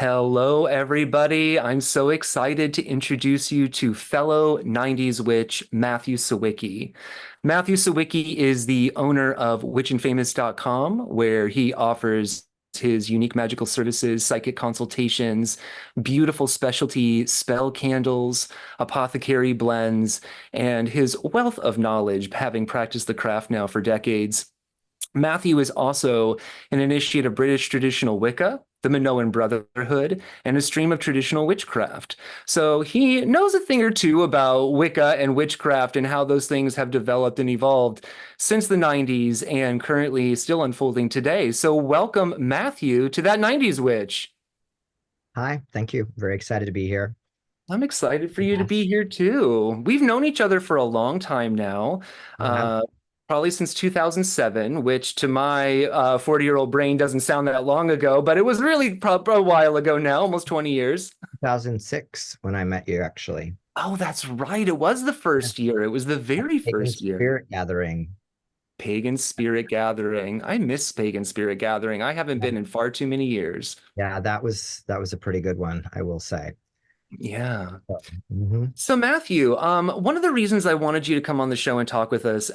Hello, everybody. I'm so excited to introduce you to fellow 90s witch Matthew Sawicki. Matthew Sawicki is the owner of witchandfamous.com, where he offers his unique magical services, psychic consultations, beautiful specialty spell candles, apothecary blends, and his wealth of knowledge, having practiced the craft now for decades. Matthew is also an initiate of British traditional Wicca, the Minoan Brotherhood, and a stream of traditional witchcraft. So he knows a thing or two about Wicca and witchcraft and how those things have developed and evolved since the 90s and currently still unfolding today. So welcome, Matthew, to that 90s witch. Hi, thank you. Very excited to be here. I'm excited for you to be Yes. here too. We've known each other for a long time now, Yeah. uh, probably since 2007, which to my 40-year-old brain doesn't sound that long ago, but it was really probably a while ago now, almost 20 years. 2006 when I met you, actually. Oh, that's right. It was the Yeah. first year. It was the very Pagan first year. Spirit Gathering. Pagan Spirit Gathering. I miss Pagan Spirit Gathering. I haven't Yeah, been in far too many years. yeah, that was a pretty good one, I will say. Yeah. Mhm. So Matthew, one of the reasons I wanted you to come on the show and talk with us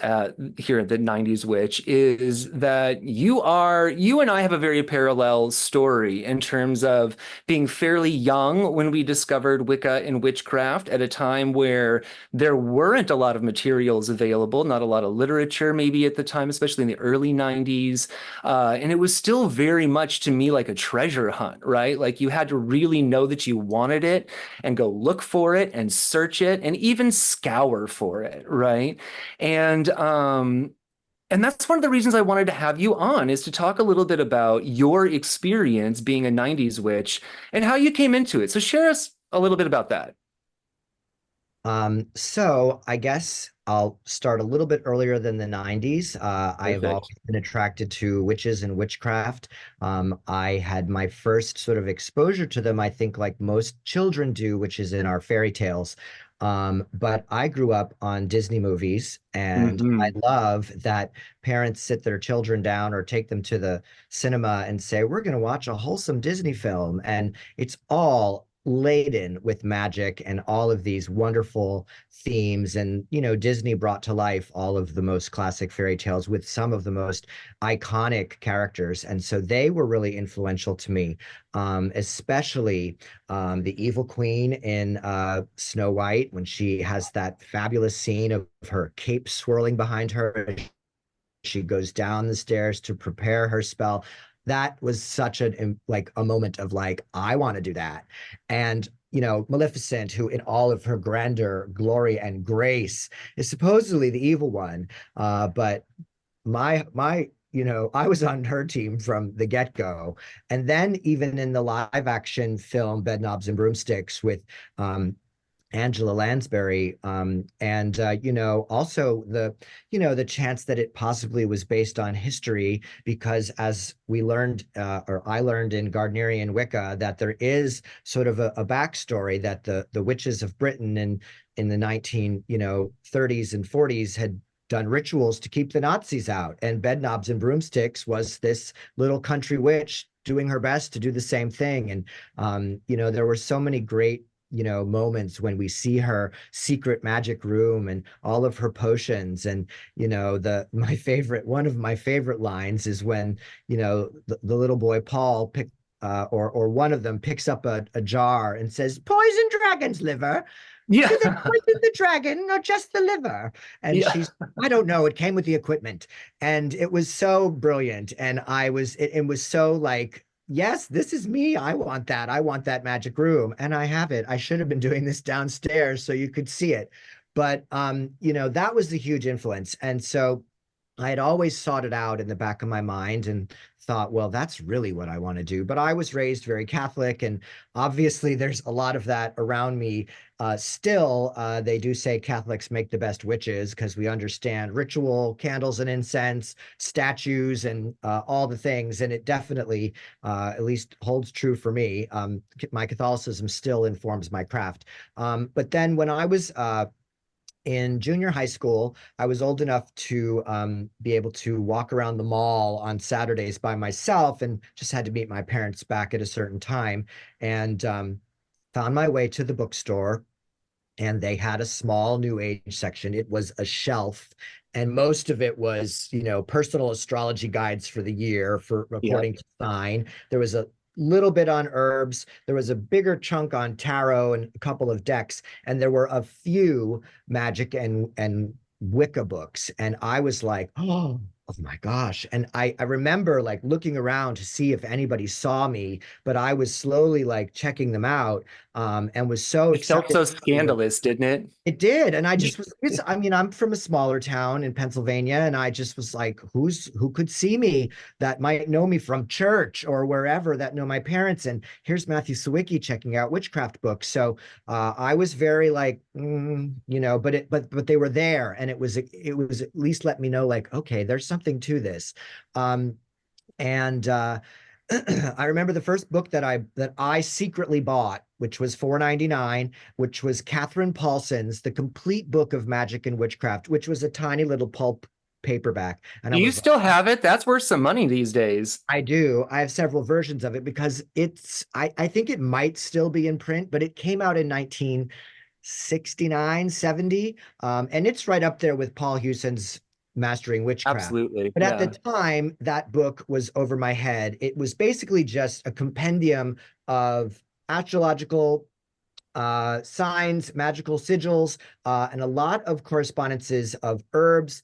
here at the 90s Witch is that you and I have a very parallel story in terms of being fairly young when we discovered Wicca and witchcraft at a time where there weren't a lot of materials available, not a lot of literature maybe at the time, especially in the early 90s. And it was still very much to me like a treasure hunt, right? Like you had to really know that you wanted it and go look for it and search it and even scour for it, right? And and that's one of the reasons I wanted to have you on is to talk a little bit about your experience being a 90s witch and how you came into it. So share us a little bit about that. So I guess I'll start a little bit earlier than the 90s. I have Perfect. always been attracted to witches and witchcraft. I had my first sort of exposure to them, I think, like most children do, which is in our fairy tales. But I grew up on Disney movies, and I Hmm. love that parents sit their children down or take them to the cinema and say, "We're going to watch a wholesome Disney film." And it's all laden with magic and all of these wonderful themes. And Disney brought to life all of the most classic fairy tales with some of the most iconic characters, and so they were really influential to me, especially the evil queen in Snow White, when she has that fabulous scene of her cape swirling behind her. She goes down the stairs to prepare her spell. That was such like a moment of like, I want to do that. And Maleficent, who in all of her grandeur, glory, and grace is supposedly the evil one. But I was on her team from the get-go. And then even in the live action film Bedknobs and Broomsticks with Angela Lansbury, and also the chance that it possibly was based on history, because as we learned, or I learned in Gardnerian Wicca, that there is sort of a backstory that the witches of Britain in the 30s and 40s had done rituals to keep the Nazis out, and Bedknobs and Broomsticks was this little country witch doing her best to do the same thing. And there were so many great moments when we see her secret magic room and all of her potions. And the my favorite one of my favorite lines is when the little boy Paul or one of them picks up a jar and says, "Poison dragon's liver. Do they Yeah. poison the dragon or just the liver?" And Yeah. she's, "I don't know, it came with the equipment." And it was so brilliant, and it was so like, yes, this is me. I want that. I want that magic room, and I have it. I should have been doing this downstairs so you could see it. But that was the huge influence. And so I had always sought it out in the back of my mind and thought, well, that's really what I want to do. But I was raised very Catholic, and obviously there's a lot of that around me. Still, they do say Catholics make the best witches because we understand ritual, candles and incense, statues, and all the things. And it definitely, at least, holds true for me. My Catholicism still informs my craft. But then when I was in junior high school, I was old enough to be able to walk around the mall on Saturdays by myself and just had to meet my parents back at a certain time. And found my way to the bookstore, and they had a small new age section. It was a shelf, and most of it was, personal astrology guides for the year for Yeah. according to sign. There was a little bit on herbs. There was a bigger chunk on tarot and a couple of decks, and there were a few magic and Wicca books. And I was like, oh my gosh. And I remember like looking around to see if anybody saw me, but I was slowly like checking them out, and was so It felt excited. so scandalous, didn't it? It did. And I just was, I mean, I'm from a smaller town in Pennsylvania, and I just was like, who could see me that might know me from church or wherever that know my parents? And here's Matthew Sawicki checking out witchcraft books. So I was very like, but they were there, and it was at least let me know like, okay, there's something to this. And I remember the first book that I secretly bought, which was $4.99, which was Catherine Paulson's The Complete Book of Magic and Witchcraft, which was a tiny little pulp paperback. And Do I you was like, still have it? That's worth some money these days. I do. I have several versions of it because I think it might still be in print, but it came out in 1969, 70. And it's right up there with Paul Hewson's Mastering Witchcraft. Absolutely. But at the Yeah. time, that book was over my head. It was basically just a compendium of astrological signs, magical sigils, and a lot of correspondences of herbs,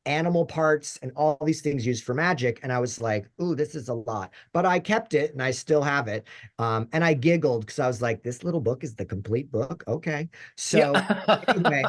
animal parts, and all these things used for magic. And I was like, ooh, this is a lot. But I kept it and I still have it. And I giggled because I was like, this little book is the complete book. Okay. Yeah. So anyway,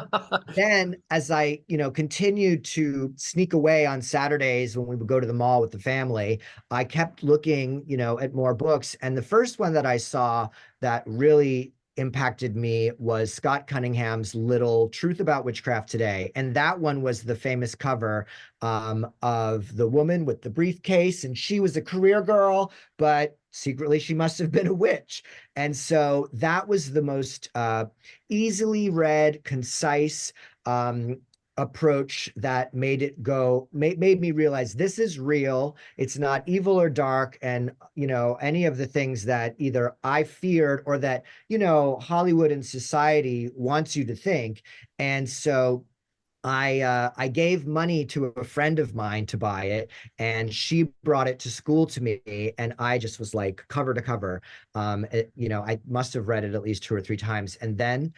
then as I, continued to sneak away on Saturdays when we would go to the mall with the family, I kept looking, at more books. And the first one that I saw that really impacted me was Scott Cunningham's little Truth About Witchcraft Today. And that one was the famous cover of the woman with the briefcase. And she was a career girl, but secretly she must have been a witch. And so that was the most easily read, concise approach that made me realize this is real. It's not evil or dark, and any of the things that either I feared or that Hollywood and society wants you to think. And so I gave money to a friend of mine to buy it, and she brought it to school to me, and I just was like cover to cover. I must have read it at least 2 or 3 times, and then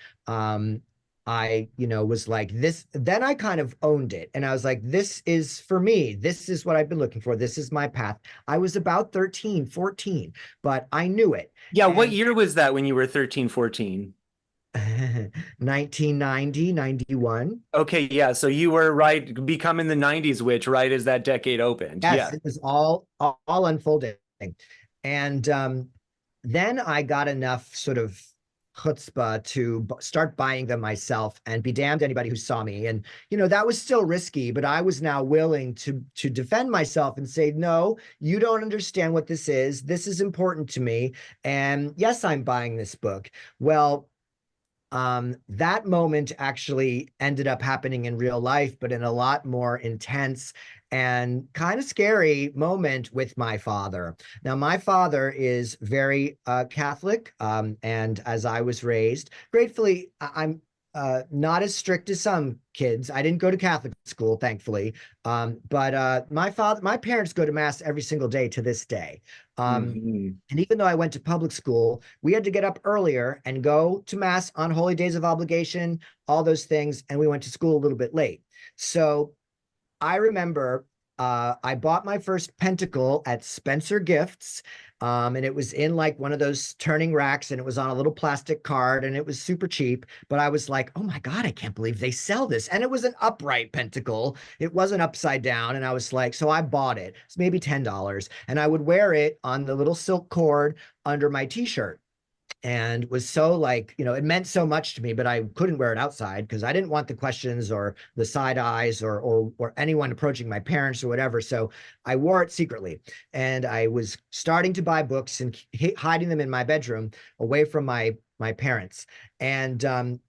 I was like this. Then I kind of owned it, and I was like, this is for me. This is what I've been looking for. This is my path. I was about 13, 14, but I knew it. Yeah. What And year was that when you were 13, 14? 1990, 91. Okay. Yeah. So you were right, becoming the 90s witch right as that decade opened. Yes, Yeah. it was all unfolding. And then I got enough sort of chutzpah to start buying them myself, and be damned anybody who saw me. And that was still risky, but I was now willing to defend myself and say, no, you don't understand what this is. This is important to me. And yes, I'm buying this book. Well, that moment actually ended up happening in real life, but in a lot more intense and kind of scary moment with my father. Now, my father is very Catholic, and as I was raised, gratefully, I'm not as strict as some kids. I didn't go to Catholic school, thankfully, but my parents go to mass every single day to this day. Mhm. And even though I went to public school, we had to get up earlier and go to mass on holy days of obligation, all those things, and we went to school a little bit late. So I remember I bought my first pentacle at Spencer Gifts, and it was in like one of those turning racks, and it was on a little plastic card, and it was super cheap. But I was like, oh my God, I can't believe they sell this. And it was an upright pentacle. It wasn't upside down. And I was like, so I bought it. It's maybe $10. And I would wear it on the little silk cord under my t-shirt, and was so like, it meant so much to me, but I couldn't wear it outside because I didn't want the questions or the side eyes or anyone approaching my parents or whatever. So I wore it secretly, and I was starting to buy books and hiding them in my bedroom away from my parents. And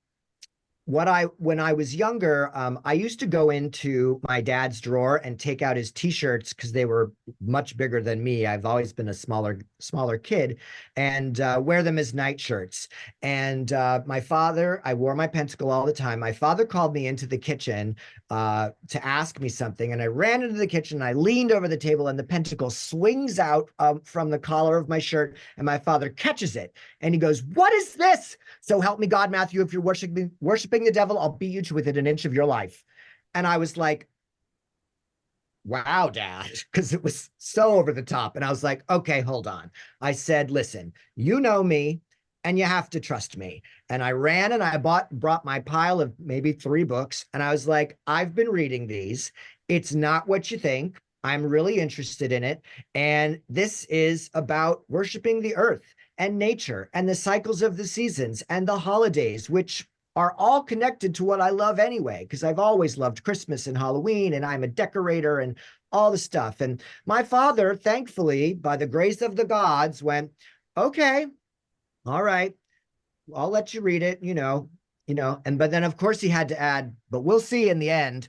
when I was younger, I used to go into my dad's drawer and take out his t-shirts because they were much bigger than me. I've always been a smaller kid, and wear them as night shirts. And my father, I wore my pentacle all the time. My father called me into the kitchen to ask me something, and I ran into the kitchen. I leaned over the table, and the pentacle swings out from the collar of my shirt, and my father catches it, and he goes, "What is this? So help me God, Matthew, if you're worshiping the devil, I'll beat you to within an inch of your life." And I was like, wow, Dad, because it was so over the top. And I was like, okay, hold on. I said, listen, you know me and you have to trust me. And I ran and I brought my pile of maybe 3 books. And I was like, I've been reading these. It's not what you think. I'm really interested in it. And this is about worshiping the earth and nature and the cycles of the seasons and the holidays, which are all connected to what I love anyway, because I've always loved Christmas and Halloween, and I'm a decorator and all the stuff. And my father, thankfully, by the grace of the gods, went, okay, all right, I'll let you read it, and but then of course he had to add, but we'll see in the end,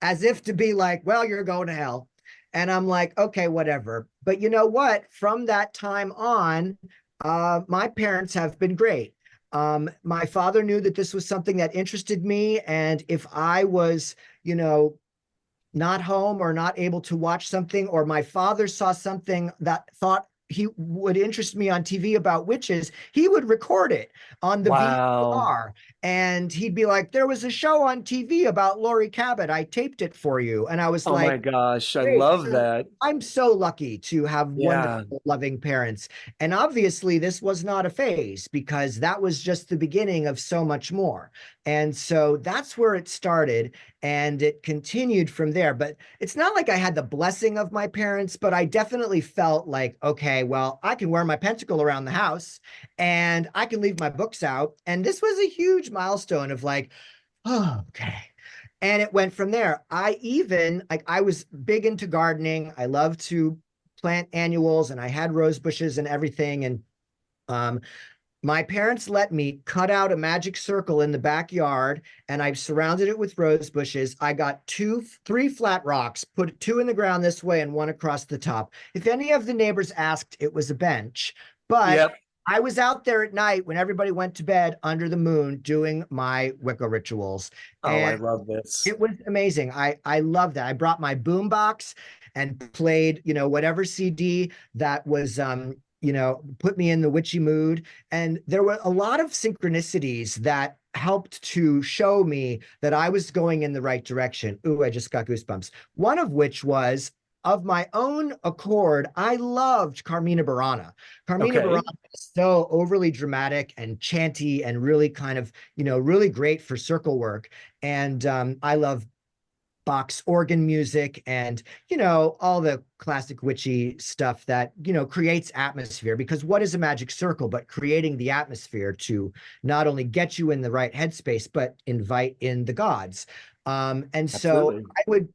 as if to be like, well, you're going to hell. And I'm like, okay, whatever. But you know what? From that time on, my parents have been great. My father knew that this was something that interested me. And if I was, not home or not able to watch something, or my father saw something that thought he would interest me on TV about witches, he would record it on the Wow. VCR. And he'd be like, there was a show on TV about Laurie Cabot. I taped it for you. And I was Oh my like, gosh, I great. love So that. I'm so lucky to have Yeah, wonderful, loving parents. And obviously, this was not a phase because that was just the beginning of so much more. And so that's where it started. And it continued from there. But it's not like I had the blessing of my parents, but I definitely felt like, okay, well, I can wear my pentacle around the house and I can leave my books out. And this was a huge milestone of like, oh, okay. And it went from there. I was big into gardening. I love to plant annuals, and I had rose bushes and everything. And um, my parents let me cut out a magic circle in the backyard, and I've surrounded it with rose bushes. I got 3 flat rocks, put 2 in the ground this way and 1 across the top. If any of the neighbors asked, it was a bench, but yep. I was out there at night when everybody went to bed under the moon doing my Wicca rituals. Oh, I And love this. it was amazing. I love that. I brought my boombox and played, whatever CD that was put me in the witchy mood. And there were a lot of synchronicities that helped to show me that I was going in the right direction. Ooh, I just got goosebumps. One of which was, of my own accord, I loved Carmina Burana. Carmina Okay. Burana is so overly dramatic and chanty and really kind of, really great for circle work. And I love Bach's organ music and, all the classic witchy stuff that, creates atmosphere. Because what is a magic circle but creating the atmosphere to not only get you in the right headspace, but invite in the gods? And so Absolutely. I would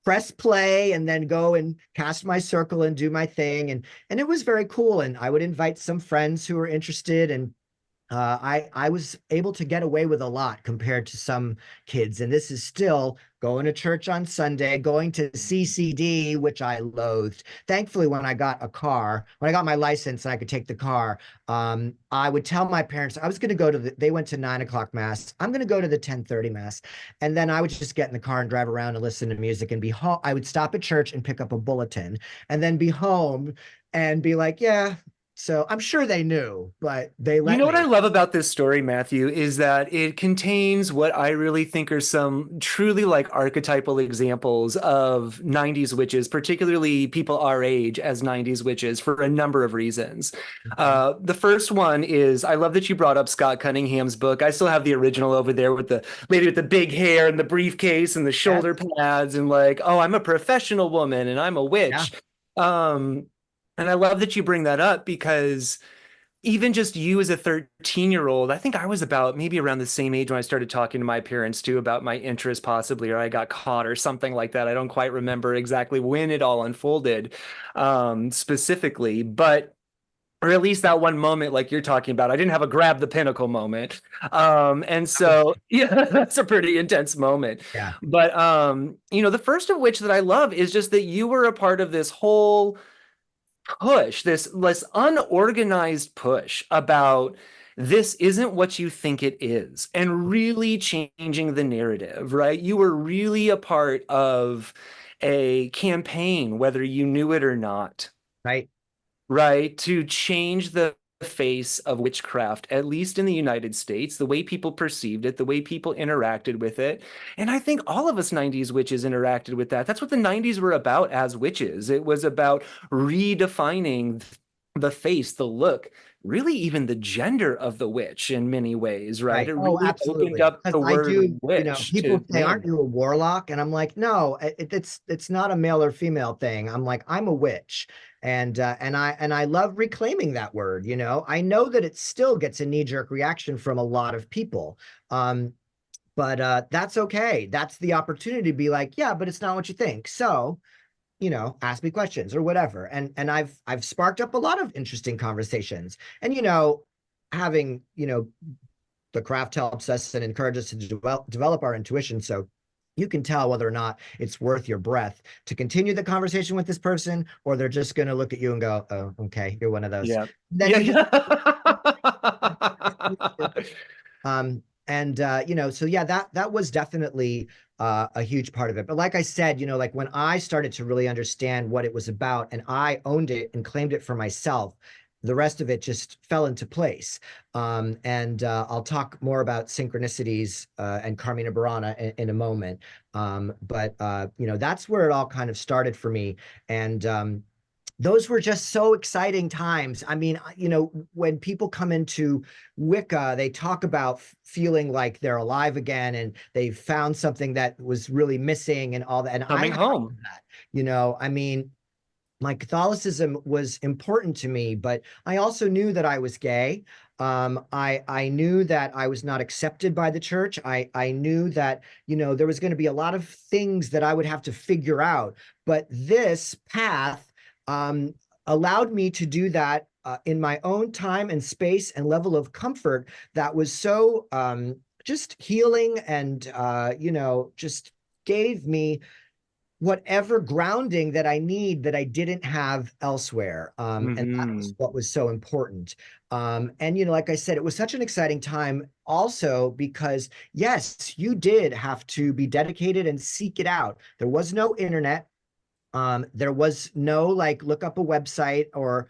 press play and then go and cast my circle and do my thing. And it was very cool. And I would invite some friends who were interested, and I was able to get away with a lot compared to some kids. And this is still going to church on Sunday, going to CCD, which I loathed. Thankfully, when I got my license and I could take the car, I would tell my parents I was going to go to they went to 9 o'clock mass. I'm going to go to the 10:30 mass. And then I would just get in the car and drive around and listen to music and be home. I would stop at church and pick up a bulletin and then be home and be like, yeah. So I'm sure they knew, but they You let know what I me. love about this story, Matthew, is that it contains what I really think are some truly like archetypal examples of 90s witches, particularly people our age as 90s witches for a number of reasons. Mhm. The first one is I love that you brought up Scott Cunningham's book. I still have the original over there with the lady with the big hair and the briefcase and the Yes. shoulder pads and like, oh, I'm a professional woman and I'm a Yeah. witch. Um, and I love that you bring that up because even just you as a 13-year-old, I think I was about maybe around the same age when I started talking to my parents too about my interest possibly, or I got caught or something like that. I don't quite remember exactly when it all unfolded specifically, but or at least that one moment like you're talking about. I didn't have a grab the pinnacle moment. And That was, so yeah, that's a pretty intense moment. yeah, But the first of which that I love is just that you were a part of this whole push, this unorganized push about this isn't what you think it is, and really changing the narrative, right? You were really a part of a campaign, whether you knew it or not, right. right? To change the face of witchcraft, at least in the United States, the way people perceived it, the way people interacted with it. And I think all of us 90s witches interacted with that. That's what the 90s were about as witches. It was about redefining the face, the look, really even the gender of the witch in many ways, right? Right. It Oh, really opened absolutely. up Because the I word do, witch people to say, "Aren't men. you a warlock?" And I'm like, "No, it's not a male or female thing." I'm like, "I'm a witch," and I love reclaiming that word. I know that it still gets a knee-jerk reaction from a lot of people, um, but that's okay. That's the opportunity to be like, "Yeah, but it's not what you think." So, ask me questions or whatever. And I've sparked up a lot of interesting conversations. And having the craft helps us and encourages us to develop our intuition. So you can tell whether or not it's worth your breath to continue the conversation with this person, or they're just going to look at you and go, "Oh, okay, you're one of those." Yeah. Then Yeah, you just, yeah. so yeah, that was definitely a huge part of it. But like I said, like when I started to really understand what it was about and I owned it and claimed it for myself, the rest of it just fell into place. And I'll talk more about synchronicities and Carmina Burana in a moment. But that's where it all kind of started for me. And those were just so exciting times. I mean, when people come into Wicca, they talk about feeling like they're alive again and they found something that was really missing and all that. And I Coming had home. that, I mean, my Catholicism was important to me, but I also knew that I was gay. I knew that I was not accepted by the church. I knew that there was going to be a lot of things that I would have to figure out. But this path um, allowed me to do that in my own time and space and level of comfort that was so just healing and just gave me whatever grounding that I need that I didn't have elsewhere. And that was Hmm. what was so important. And, like I said, it was such an exciting time also because, yes, you did have to be dedicated and seek it out. There was no internet. There was no like look up a website or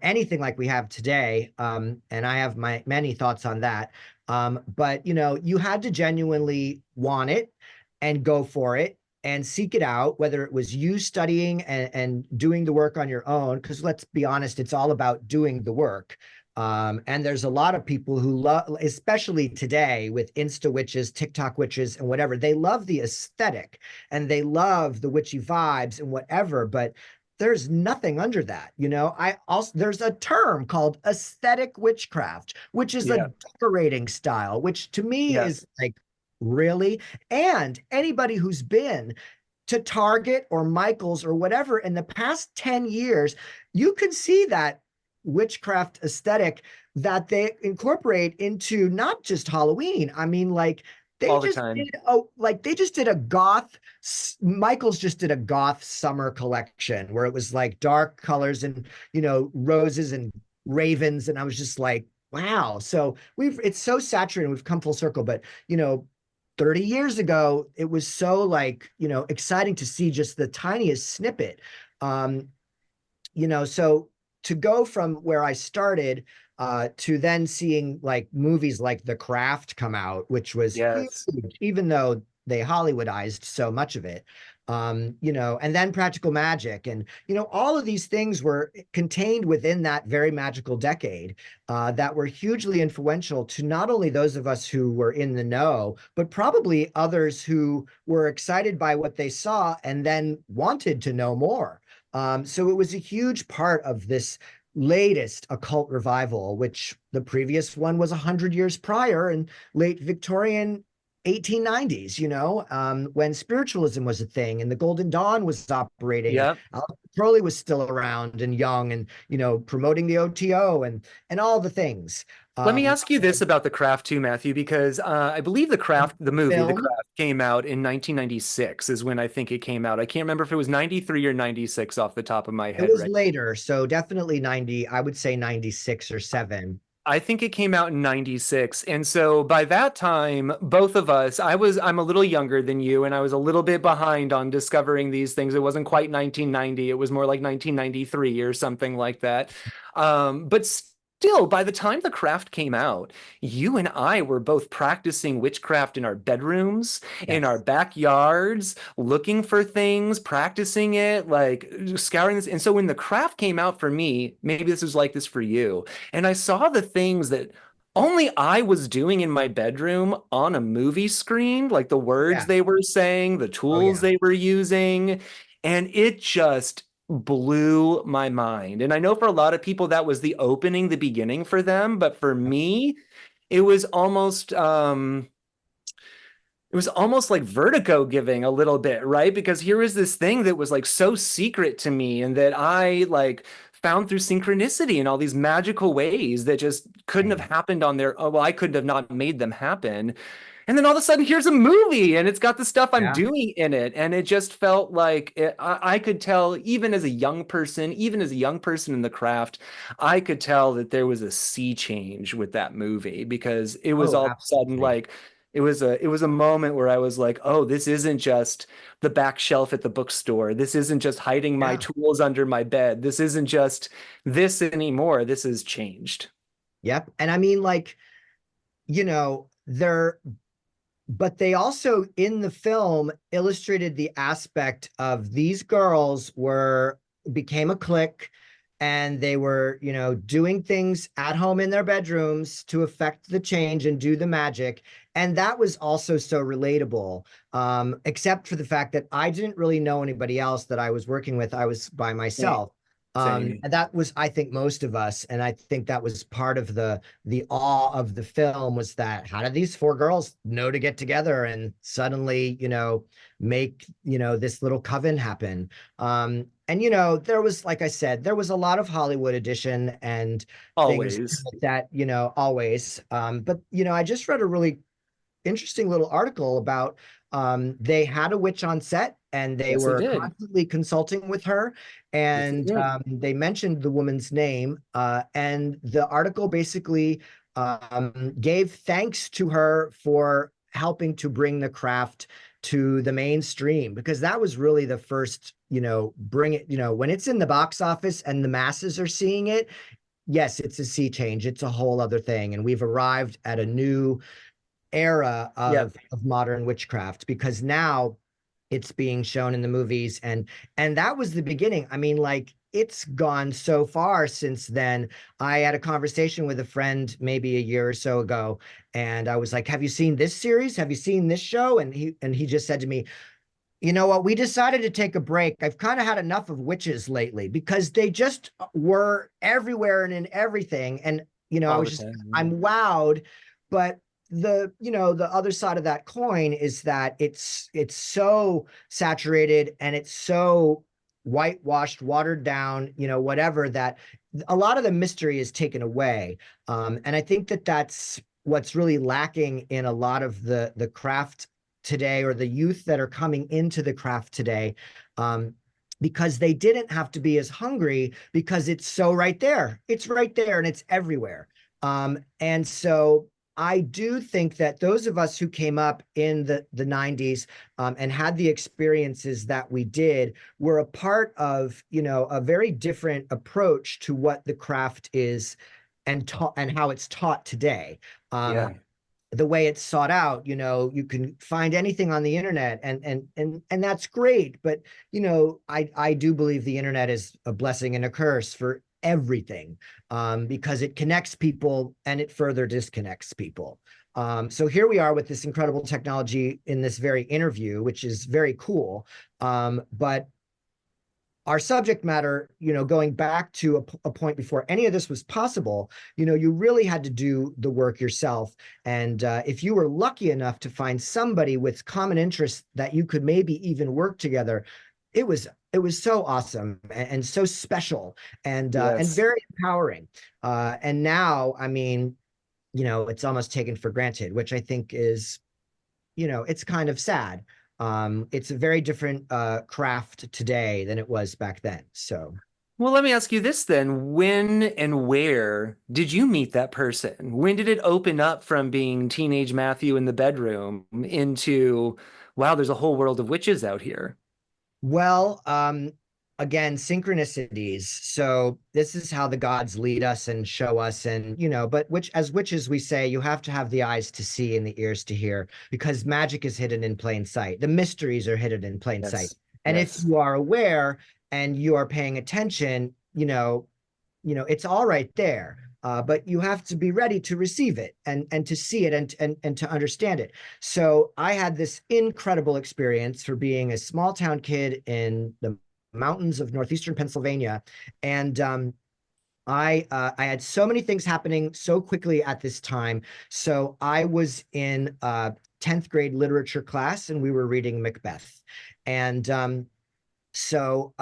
anything like we have today. And I have my many thoughts on that. But you had to genuinely want it and go for it and seek it out, whether it was you studying and doing the work on your own, because let's be honest, it's all about doing the work. And there's a lot of people who love, especially today with Insta witches, TikTok witches, and whatever, they love the aesthetic and they love the witchy vibes and whatever, but there's nothing under that. I also, there's a term called aesthetic witchcraft, which is a Yeah. decorating style, which to me Yeah. is like, really? And anybody who's been to Target or Michael's or whatever in the past 10 years, you can see that witchcraft aesthetic that they incorporate into not just Halloween. I mean, like All the time. they just did a goth. Michael's just did a goth summer collection where it was like dark colors and roses and ravens, and I was just like, wow. So it's so saturated. We've come full circle, but 30 years ago, it was so like, exciting to see just the tiniest snippet. Um, so to go from where I started to then seeing like movies like The Craft come out, which was huge, Yes. even though they Hollywoodized so much of it. And then Practical Magic, and all of these things were contained within that very magical decade that were hugely influential to not only those of us who were in the know, but probably others who were excited by what they saw and then wanted to know more. So it was a huge part of this latest occult revival, which the previous one was 100 years prior in late Victorian 1890s, when spiritualism was a thing and the Golden Dawn was operating and Yeah. Aleister Crowley was still around and young and, promoting the OTO and all the things. Let me Um, ask you this about The Craft too, Matthew, because I believe the movie, The Film, Craft, came out in 1996 is when I think it came out. I can't remember if it was 93 or 96 off the top of my it head was right. later, so definitely 90, I would say 96 or 7. I think it came out in 96. And so by that time, both of us, I'm a little younger than you, and I was a little bit behind on discovering these things. It wasn't quite 1990. It was more like 1993 or something like that. But still, by the time The Craft came out, you and I were both practicing witchcraft in our bedrooms, in our Yes. backyards, looking for things, practicing it, like scouring this. And so when The Craft came out for me, maybe this was like this for you, and I saw the things that only I was doing in my bedroom on a movie screen, like the words Yeah. they were saying, the Oh, tools yeah. they were using, and it just blew my mind. And I know for a lot of people that was the opening, the beginning for them, but for me, it was almost it was almost like vertigo giving a little bit, right? Because here was this thing that was like so secret to me and that I like found through synchronicity in all these magical ways that just couldn't have Same. happened on their, oh, well, I couldn't have not made them happen. And then all of a sudden, here's a movie and it's got the stuff I'm Yeah. doing in it. And it just felt like I could tell, even as a young person, even as a young person in the craft, I could tell that there was a sea change with that movie because it was Oh, all of a sudden absolutely. like, it was a moment where I was like, oh, this isn't just the back shelf at the bookstore. This isn't just hiding my Yeah. tools under my bed. This isn't just this anymore. This has changed. Yep. And I mean, like, they're, but they also in the film illustrated the aspect of these girls became a clique, and they were, doing things at home in their bedrooms to affect the change and do the magic. And that was also so relatable, except for the fact that I didn't really know anybody else that I was working with. I was by Same. myself. Same. And that was, I think, most of us. And I think that was part of the awe of the film, was that how did these four girls know to get together and suddenly, make, this little coven happen? And there was, like I said, there was a lot of Hollywood edition and things Always. like that, always. But I just read a really interesting little article about, they had a witch on set and they Yes, they were did. constantly consulting with her, Yes, they and did. they mentioned the woman's name, and the article basically gave thanks to her for helping to bring the craft to the mainstream, because that was really the first, bring it, when it's in the box office and the masses are seeing it. Yes, it's a sea change, it's a whole other thing, and we've arrived at a new era Yeah. of modern witchcraft, because now it's being shown in the movies, and that was the beginning. I mean, like, it's gone so far since then. I had a conversation with a friend maybe a year or so ago, and I was like, have you seen this series, have you seen this show? And he just said to me, you know what, we decided to take a break. I've kind of had enough of witches lately, because they just were everywhere and in everything. And I All was the just, time. Yeah. I'm wowed. But the other side of that coin is that it's so saturated and it's so whitewashed, watered down, whatever, that a lot of the mystery is taken away. And I think that that's what's really lacking in a lot of the craft today, or the youth that are coming into the craft today, because they didn't have to be as hungry, because it's so right there. It's right there and it's everywhere. And so I do think that those of us who came up in the 90s, and had the experiences that we did, were a part of, a very different approach to what the craft is and taught, and how it's taught today. Yeah. The way it's sought out, you can find anything on the internet, and that's great. But I do believe the internet is a blessing and a curse for everything, because it connects people and it further disconnects people. So here we are with this incredible technology in this very interview, which is very cool. But our subject matter, going back to a point before any of this was possible, you really had to do the work yourself. And if you were lucky enough to find somebody with common interests that you could maybe even work together, it was so awesome and so special and Yes. very empowering. And now, I mean, it's almost taken for granted, which I think is, it's kind of sad. It's a very different craft today than it was back then. So, Well, let me ask you this then. When and where did you meet that person? When did it open up from being teenage Matthew in the bedroom into, wow, there's a whole world of witches out here? well, again, synchronicities. So this is how the gods lead us and show us, and but which as witches we say you have to have the eyes to see and the ears to hear because magic is hidden in plain sight. The mysteries are hidden in plain sight. Yes. And if Yes. you are aware and you are paying attention, it's all right there. But you have to be ready to receive it and to see it and to understand it. So I had this incredible experience for being a small town kid in the mountains of northeastern Pennsylvania, and I had so many things happening so quickly at this time. So I was in 10th grade literature class, and we were reading Macbeth, and so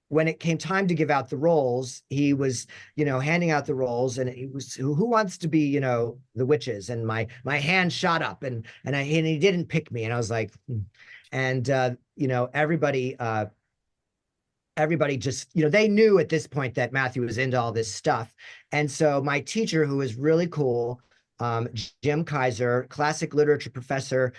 when it came time to give out the roles, he was, handing out the roles, and he was, who wants to be, the witches? And my hand shot up, and he didn't pick me, and I was like, hmm. And everybody just, they knew at this point that Matthew was into all this stuff, and so my teacher, who was really cool, Jim Kaiser, classic literature professor,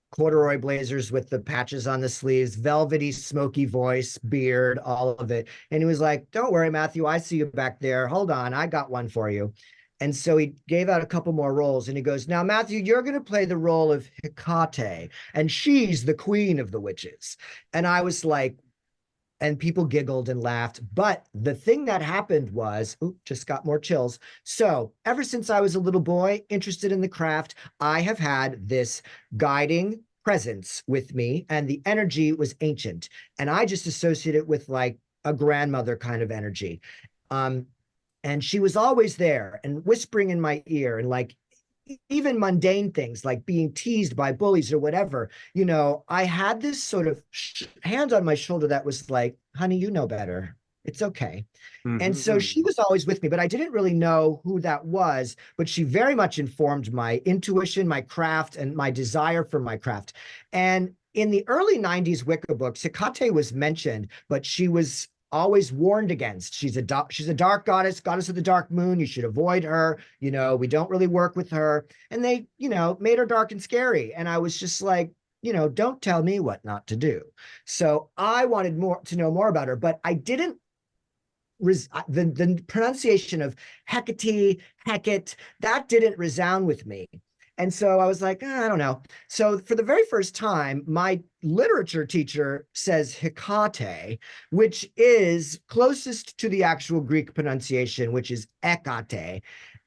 corduroy blazers with the patches on the sleeves, velvety, smoky voice, beard, all of it. And he was like, "Don't worry, Matthew, I see you back there. Hold on, I got one for you." And so he gave out a couple more roles, and he goes, "Now, Matthew, you're going to play the role of Hecate, and she's the queen of the witches." And I was like, and people giggled and laughed. But the thing that happened was, ooh, just got more chills. So ever since I was a little boy, interested in the craft, I have had this guiding presence with me, and the energy was ancient. And I just associate it with like a grandmother kind of energy. Um, and she was always there and whispering in my ear and like even mundane things like being teased by bullies or whatever, I had this sort of hand on my shoulder that was like, "Honey, you know better. It's okay." And so Mhm. she was always with me, but I didn't really know who that was. But she very much informed my intuition, my craft, and my desire for my craft. And in the early 90s Wicca books, Hecate was mentioned, but she was always warned against. She's a dark goddess, goddess of the dark moon. You should avoid her. We don't really work with her. And they, made her dark and scary. And I was just like, don't tell me what not to do. So I wanted more to know more about her, but I didn't the pronunciation of Hecate, Hecate, that didn't resound with me. And so I was like, I don't know. So for the very first time, my literature teacher says Hecate, which is closest to the actual Greek pronunciation, which is Ekate.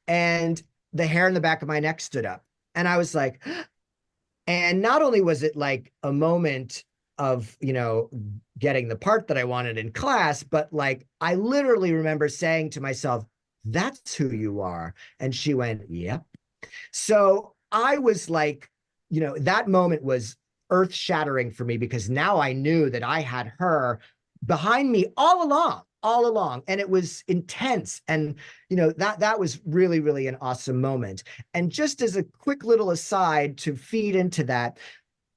And the hair in the back of my neck stood up. And I was like, and not only was it like a moment of, getting the part that I wanted in class, but like I literally remember saying to myself, "That's who you are." And she went, "Yep." So I was like, that moment was earth shattering for me because now I knew that I had her behind me all along. And it was intense. And, that was really, really an awesome moment. And just as a quick little aside to feed into that,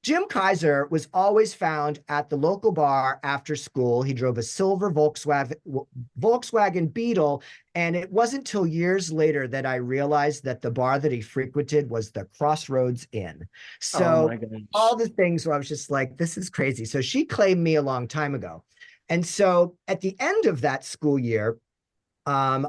Jim Kaiser was always found at the local bar after school. He drove a silver Volkswagen Beetle, and it wasn't till years later that I realized that the bar that he frequented was the Crossroads Inn. Oh So my gosh. all the things where I was just like, this is crazy. So she claimed me a long time ago. And so at the end of that school year, um,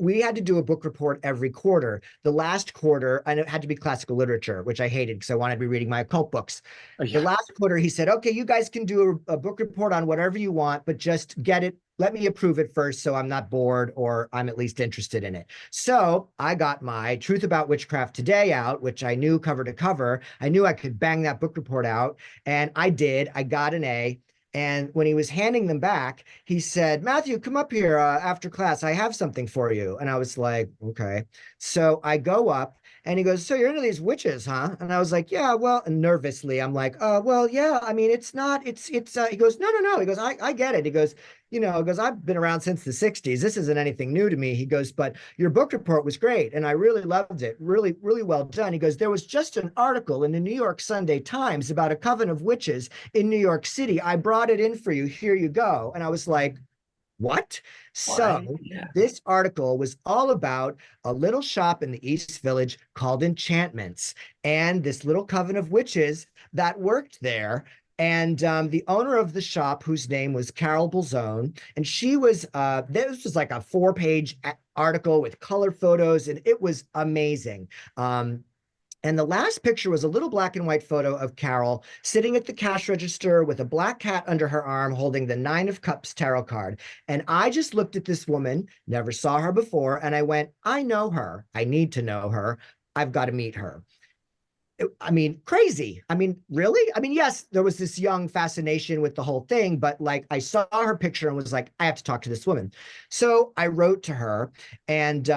we had to do a book report every quarter. The last quarter, and it had to be classical literature, which I hated because I wanted to be reading my occult books. Oh, The yeah. last quarter, he said, "Okay, you guys can do a book report on whatever you want, but just get it. Let me approve it first so I'm not bored or I'm at least interested in it." So I got my Truth About Witchcraft Today out, which I knew cover to cover. I knew I could bang that book report out, and I did. I got an A. And when he was handing them back, he said, Matthew, come up here after class. I have something for you. And I was like, okay. So I go up and he goes, so you're into these witches, huh? And I was like, yeah, well, and nervously, I'm like, well, yeah, I mean, it's not, he goes, no, no, no. He goes, I get it. He goes, he goes, I've been around since the 60s. This isn't anything new to me. He goes, but your book report was great. And I really loved it. Really, really well done. He goes, there was just an article in the New York Sunday Times about a coven of witches in New York City. I brought it in for you. Here you go. And I was like, what? So Yeah. this article was all about a little shop in the East Village called Enchantments and this little coven of witches that worked there. And the owner of the shop, whose name was Carol Bolzone, and she was, this was like a 4-page article with color photos, and it was amazing. And the last picture was a little black and white photo of Carol sitting at the cash register with a black cat under her arm holding the 9 of Cups tarot card. And I just looked at this woman, never saw her before, and I went, I know her. I need to know her. I've got to meet her. I mean, crazy. I mean, really? I mean, yes, there was this young fascination with the whole thing, but like I saw her picture and was like, I have to talk to this woman. So I wrote to her and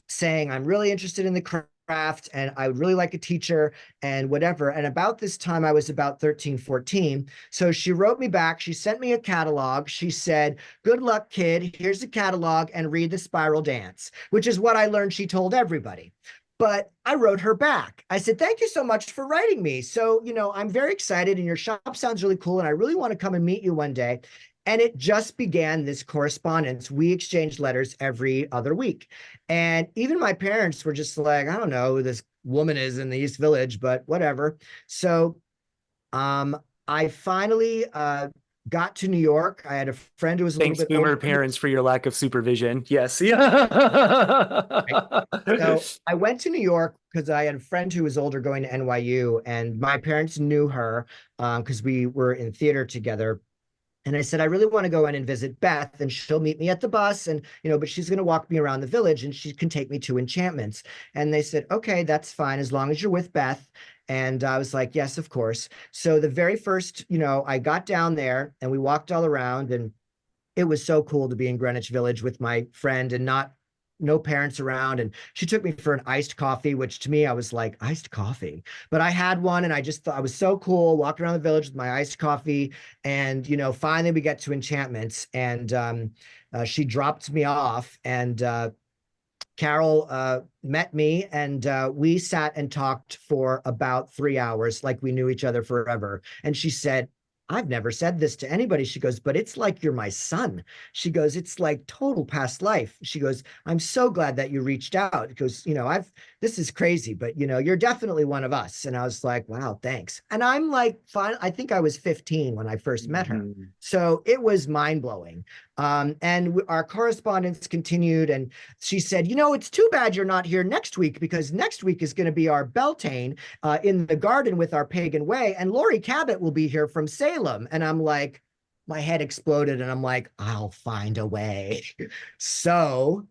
saying, I'm really interested in the craft and I would really like a teacher and whatever. And about this time, I was about 13, 14. So she wrote me back. She sent me a catalog. She said, good luck, kid. Here's the catalog and read the spiral dance, which is what I learned she told everybody. But I wrote her back. I said, thank you so much for writing me. So, I'm very excited and your shop sounds really cool. And I really want to come and meet you one day. And it just began this correspondence. We exchanged letters every other week. And even my parents were just like, I don't know who this woman is in the East Village, but whatever. So I finally got to New York. I had a friend who was a Thanks, little bit boomer older. parents, for your lack of supervision. Yes. Yeah. Right? So I went to New York because I had a friend who was older going to NYU, and my parents knew her because we were in theater together. And I said, I really want to go in and visit Beth, and she'll meet me at the bus, and but she's going to walk me around the village, and she can take me to Enchantments. And they said, okay, that's fine as long as you're with Beth. And I was like, yes, of course. So the very first, I got down there and we walked all around, and it was so cool to be in Greenwich Village with my friend and no parents around. And she took me for an iced coffee, which to me, I was like, iced coffee. But I had one and I just thought I was so cool walking around the village with my iced coffee. And, finally we get to Enchantments and she dropped me off and Carol met me and we sat and talked for about 3 hours, like we knew each other forever. And she said, I've never said this to anybody. She goes, but it's like you're my son. She goes, it's like total past life. She goes, I'm so glad that you reached out. Because, this is crazy, but you're definitely one of us. And I was like, wow, thanks. And I'm like, fine. I think I was 15 when I first met her. Mhm. So it was mind blowing. And our correspondence continued. And she said, it's too bad you're not here next week because next week is going to be our Beltane in the garden with our pagan way. And Lori Cabot will be here from Salem. And I'm like, my head exploded. And I'm like, I'll find a way. So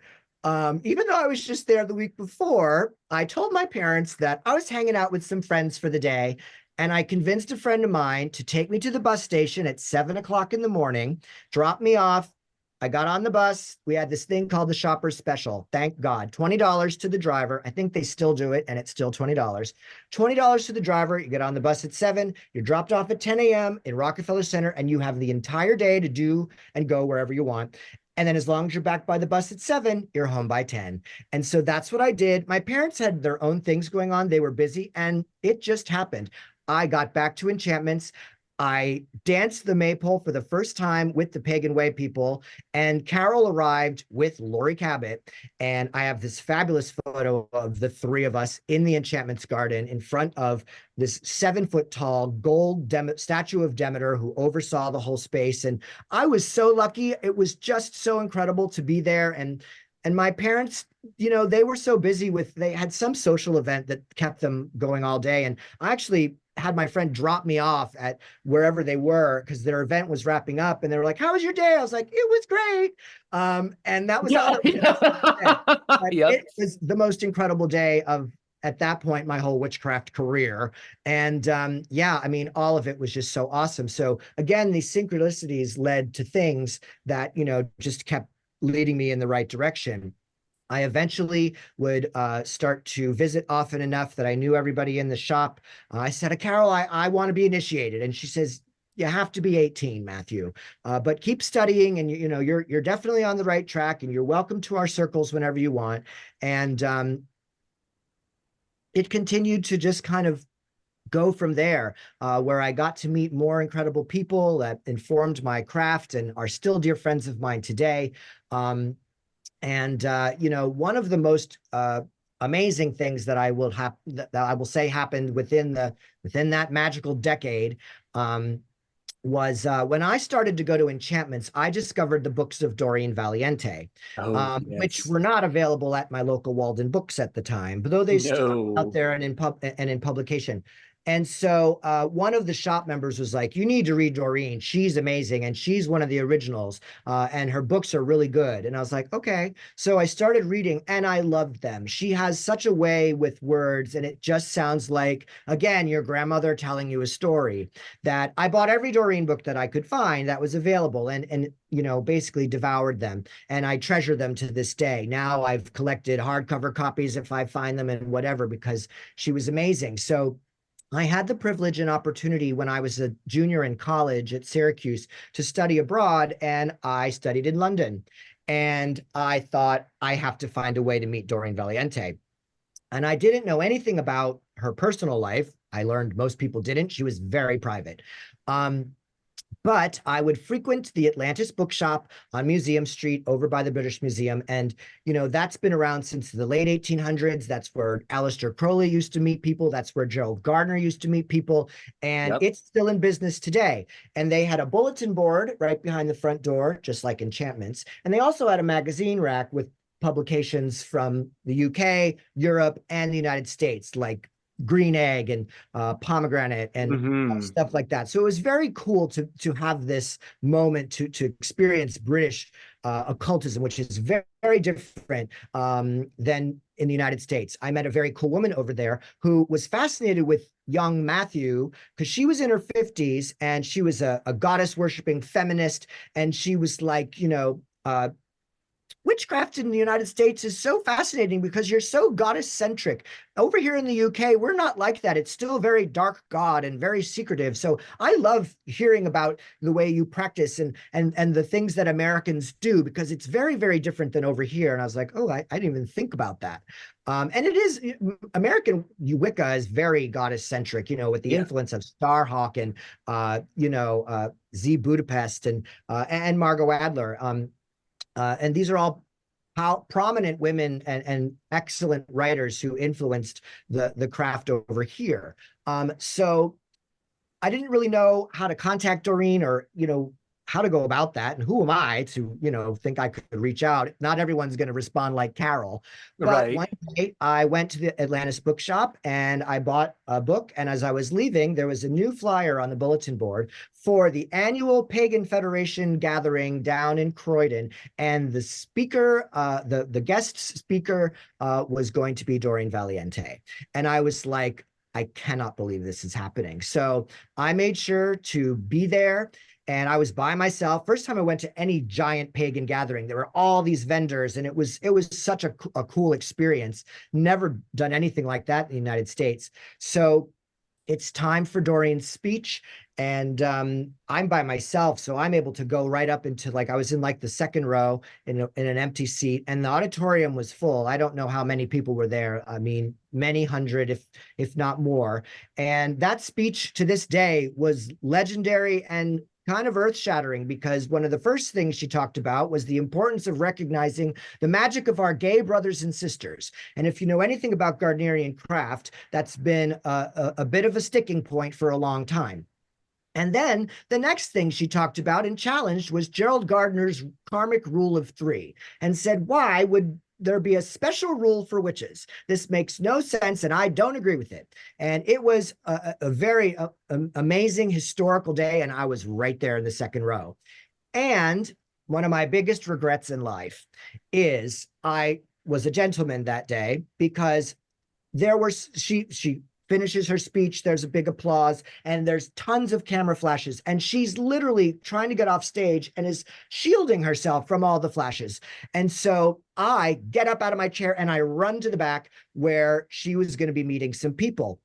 even though I was just there the week before, I told my parents that I was hanging out with some friends for the day. And I convinced a friend of mine to take me to the bus station at 7 o'clock in the morning, drop me off. I got on the bus. We had this thing called the Shopper's Special. Thank God. $20 to the driver. I think they still do it, and it's still $20. $20 to the driver. You get on the bus at 7. You're dropped off at 10 a.m. in Rockefeller Center, and you have the entire day to do and go wherever you want. And then as long as you're back by the bus at 7, you're home by 10. And so that's what I did. My parents had their own things going on. They were busy, and it just happened. I got back to Enchantments. I danced the maypole for the first time with the Pagan Way people, and Carol arrived with Lori Cabot. And I have this fabulous photo of the three of us in the Enchantments garden in front of this 7-foot tall gold statue of Demeter who oversaw the whole space. And I was so lucky. It was just so incredible to be there. And my parents, they were so busy they had some social event that kept them going all day. And I actually had my friend drop me off at wherever they were because their event was wrapping up and they were like, how was your day? I was like, it was great. And that was all. Yeah. But Yep. it was the most incredible day of at that point my whole witchcraft career. And yeah, I mean, all of it was just so awesome. So again, these synchronicities led to things that, just kept leading me in the right direction. I eventually would start to visit often enough that I knew everybody in the shop. I said, Carol, I want to be initiated. And she says, you have to be 18, Matthew, but keep studying, and you're definitely on the right track, and you're welcome to our circles whenever you want. And it continued to just kind of go from there, where I got to meet more incredible people that informed my craft and are still dear friends of mine today. And one of the most amazing things that I will say happened within that magical decade, was when I started to go to enchantments. I discovered the books of Doreen Valiente, Oh, which yes. were not available at my local Walden Books at the time, but though they still out No. there and in publication. And so one of the shop members was like, you need to read Doreen. She's amazing. And she's one of the originals. And her books are really good. And I was like, okay. So I started reading and I loved them. She has such a way with words. And it just sounds like, again, your grandmother telling you a story. That I bought every Doreen book that I could find that was available, and basically devoured them. And I treasure them to this day. Now I've collected hardcover copies if I find them and whatever, because she was amazing. So I had the privilege and opportunity when I was a junior in college at Syracuse to study abroad, and I studied in London. And I thought, I have to find a way to meet Doreen Valiente. And I didn't know anything about her personal life. I learned most people didn't. She was very private. But I would frequent the Atlantis Bookshop on Museum Street over by the British Museum. And, that's been around since the late 1800s. That's where Aleister Crowley used to meet people. That's where Gerald Gardner used to meet people. And Yep. it's still in business today. And they had a bulletin board right behind the front door, just like enchantments. And they also had a magazine rack with publications from the UK, Europe, and the United States, like Green Egg and Pomegranate and Hmm. stuff like that. So it was very cool to have this moment to experience British occultism, which is very, very different than in the United States. I met a very cool woman over there who was fascinated with young Matthew, because she was in her 50s and she was a goddess worshiping feminist. And she was like, witchcraft in the United States is so fascinating because you're so goddess centric. Over here in the UK, we're not like that. It's still very dark god and very secretive. So I love hearing about the way you practice and the things that Americans do, because it's very, very different than over here. And I was like, oh, I didn't even think about that. And it is, American Wicca is very goddess centric, with the Yeah. influence of Starhawk and Z Budapest and Margot Adler. And these are all prominent women and excellent writers who influenced the craft over here. So I didn't really know how to contact Doreen, or how to go about that, and who am I to think I could reach out. Not everyone's going to respond like Carol. But Right. one day I went to the Atlantis bookshop and I bought a book, and as I was leaving, there was a new flyer on the bulletin board for the annual Pagan Federation gathering down in Croydon, and the speaker, the guest speaker, was going to be Doreen Valiente. And I was like, I cannot believe this is happening. So I made sure to be there, and I was by myself. First time I went to any giant pagan gathering, there were all these vendors, and it was such a cool experience. Never done anything like that in the United States. So it's time for Doreen's speech, and I'm by myself, so I'm able to go right up into, like, I was in like the second row in an empty seat, and the auditorium was full. I don't know how many people were there. I mean, many hundred, if not more. And that speech to this day was legendary and kind of earth-shattering, because one of the first things she talked about was the importance of recognizing the magic of our gay brothers and sisters. And if you know anything about Gardnerian craft, that's been a bit of a sticking point for a long time. And then the next thing she talked about and challenged was Gerald Gardner's karmic rule of three, and said, why would there be a special rule for witches? This makes no sense, and I don't agree with it. And it was a very amazing historical day, and I was right there in the second row. And one of my biggest regrets in life is I was a gentleman that day, because there were she finishes her speech, there's a big applause, and there's tons of camera flashes, and she's literally trying to get off stage and is shielding herself from all the flashes. And so I get up out of my chair and I run to the back where she was going to be meeting some people.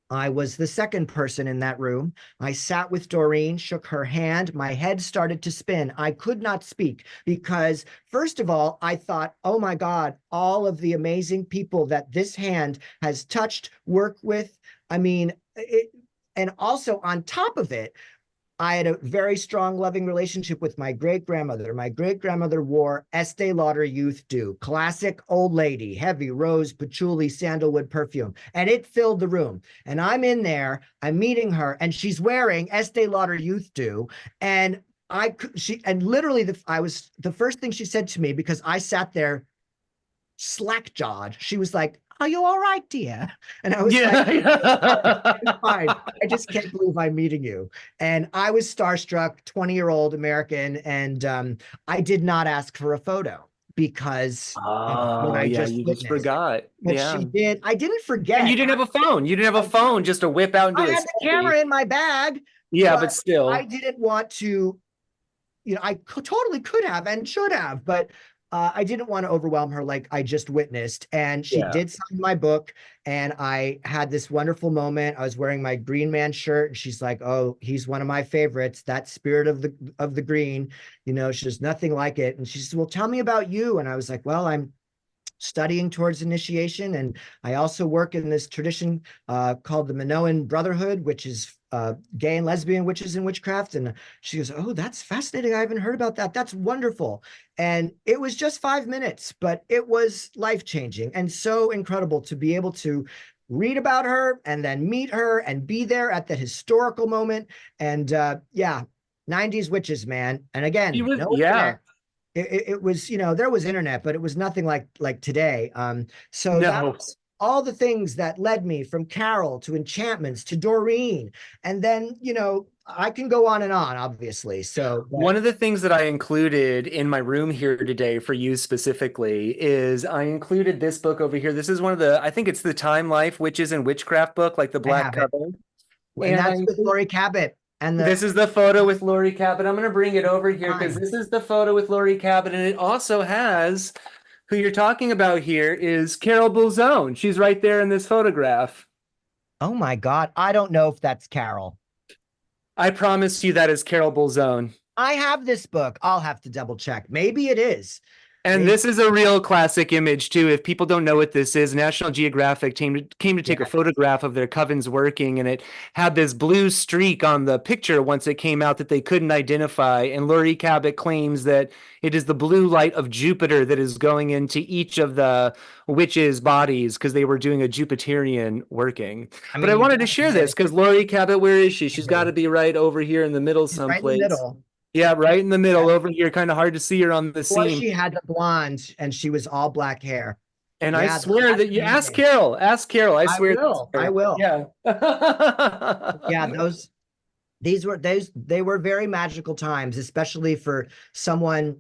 I was the second person in that room. I sat with Doreen, shook her hand. My head started to spin. I could not speak because, first of all, I thought, oh my God, all of the amazing people that this hand has touched, worked with. I mean, and also on top of it, I had a very strong, loving relationship with my great-grandmother. My great-grandmother wore Estee Lauder Youth Dew, classic old lady, heavy rose, patchouli, sandalwood perfume, and it filled the room. And I'm in there, I'm meeting her, and she's wearing Estee Lauder Youth Dew, and literally the first thing she said to me, because I sat there slack-jawed, she was like, "Are you all right, dear?" And I was like, "I'm fine. I just can't believe I'm meeting you." And I was starstruck, 20-year-old American, and I did not ask for a photo because of what Oh, I yeah, just you just witnessed. forgot. But Yeah. she did. I didn't And you forget. didn't have a phone. You didn't have a phone just to whip out and do I a had the selfie. camera in my bag, Yeah, but but I still. didn't want to, I totally could have and should have, but I didn't want to overwhelm her like I just witnessed. And she Yeah. did sign my book, and I had this wonderful moment. I was wearing my Green Man shirt, and she's like, "Oh, he's one of my favorites. That spirit of the green, there's nothing like it." And she says, "Well, tell me about you." And I was like, "Well, I'm studying towards initiation. And I also work in this tradition called the Minoan Brotherhood, which is gay and lesbian witches in witchcraft." And she goes, "Oh, that's fascinating. I haven't heard about that. That's wonderful." And it was just 5 minutes, but it was life-changing and so incredible to be able to read about her and then meet her and be there at that historical moment. And yeah, 90s witches, man. And He again, was, no yeah. internet. It was, there was internet, but it was nothing like today. So that No. was all the things that led me from Carol to enchantments to Doreen. And then, I can go on and on, obviously. So, but One of the things that I included in my room here today for you specifically is I included this book over here. This is one of I think it's the Time Life Witches and Witchcraft book, like the I black have it. cover. And And that's with Lori Cabot and the this is the photo with Lori Cabot. I'm going to bring it over here because time. this is the photo with Lori Cabot, and it also has who you're talking about here is Carol Boulzone. She's right there in this photograph. Oh my God. I don't know if that's Carol. I promise you that is Carol Boulzone. I have this book. I'll have to double check. Maybe it is. And Maybe. this is a real classic image too. If people don't know what this is, National Geographic came to take a Yeah. photograph of their covens working, and it had this blue streak on the picture once it came out that they couldn't identify. And Laurie Cabot claims that it is the blue light of Jupiter that is going into each of the witches' bodies because they were doing a Jupiterian working. I But I mean, you wanted to got to share get this it. because Laurie Cabot, where is she? She's got to be right over here in the middle She's right in the someplace. middle. Yeah, right in the middle over here. Kind of hard to see her on the Or scene. she had the blonde and she was all black hair. And I Yeah, swear that's that you ask amazing. Carol, ask Carol. I I swear that's will. I her. will. Yeah. Yeah, they were very magical times, especially for someone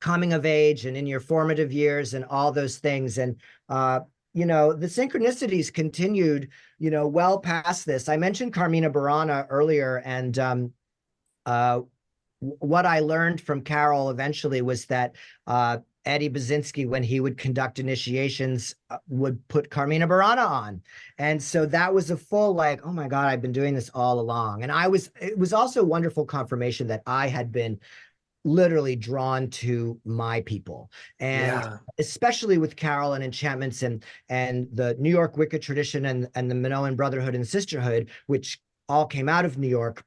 coming of age and in your formative years and all those things. And the synchronicities continued, well past this. I mentioned Carmina Burana earlier, and uh, what I learned from Carol eventually was that Eddie Basinski, when he would conduct initiations, would put Carmina Burana on. And so that was a full like, oh my God, I've been doing this all along. And it was also wonderful confirmation that I had been literally drawn to my people. And Yeah. especially with Carol and enchantments and the New York Wicca tradition and the Minoan Brotherhood and Sisterhood, which all came out of New York.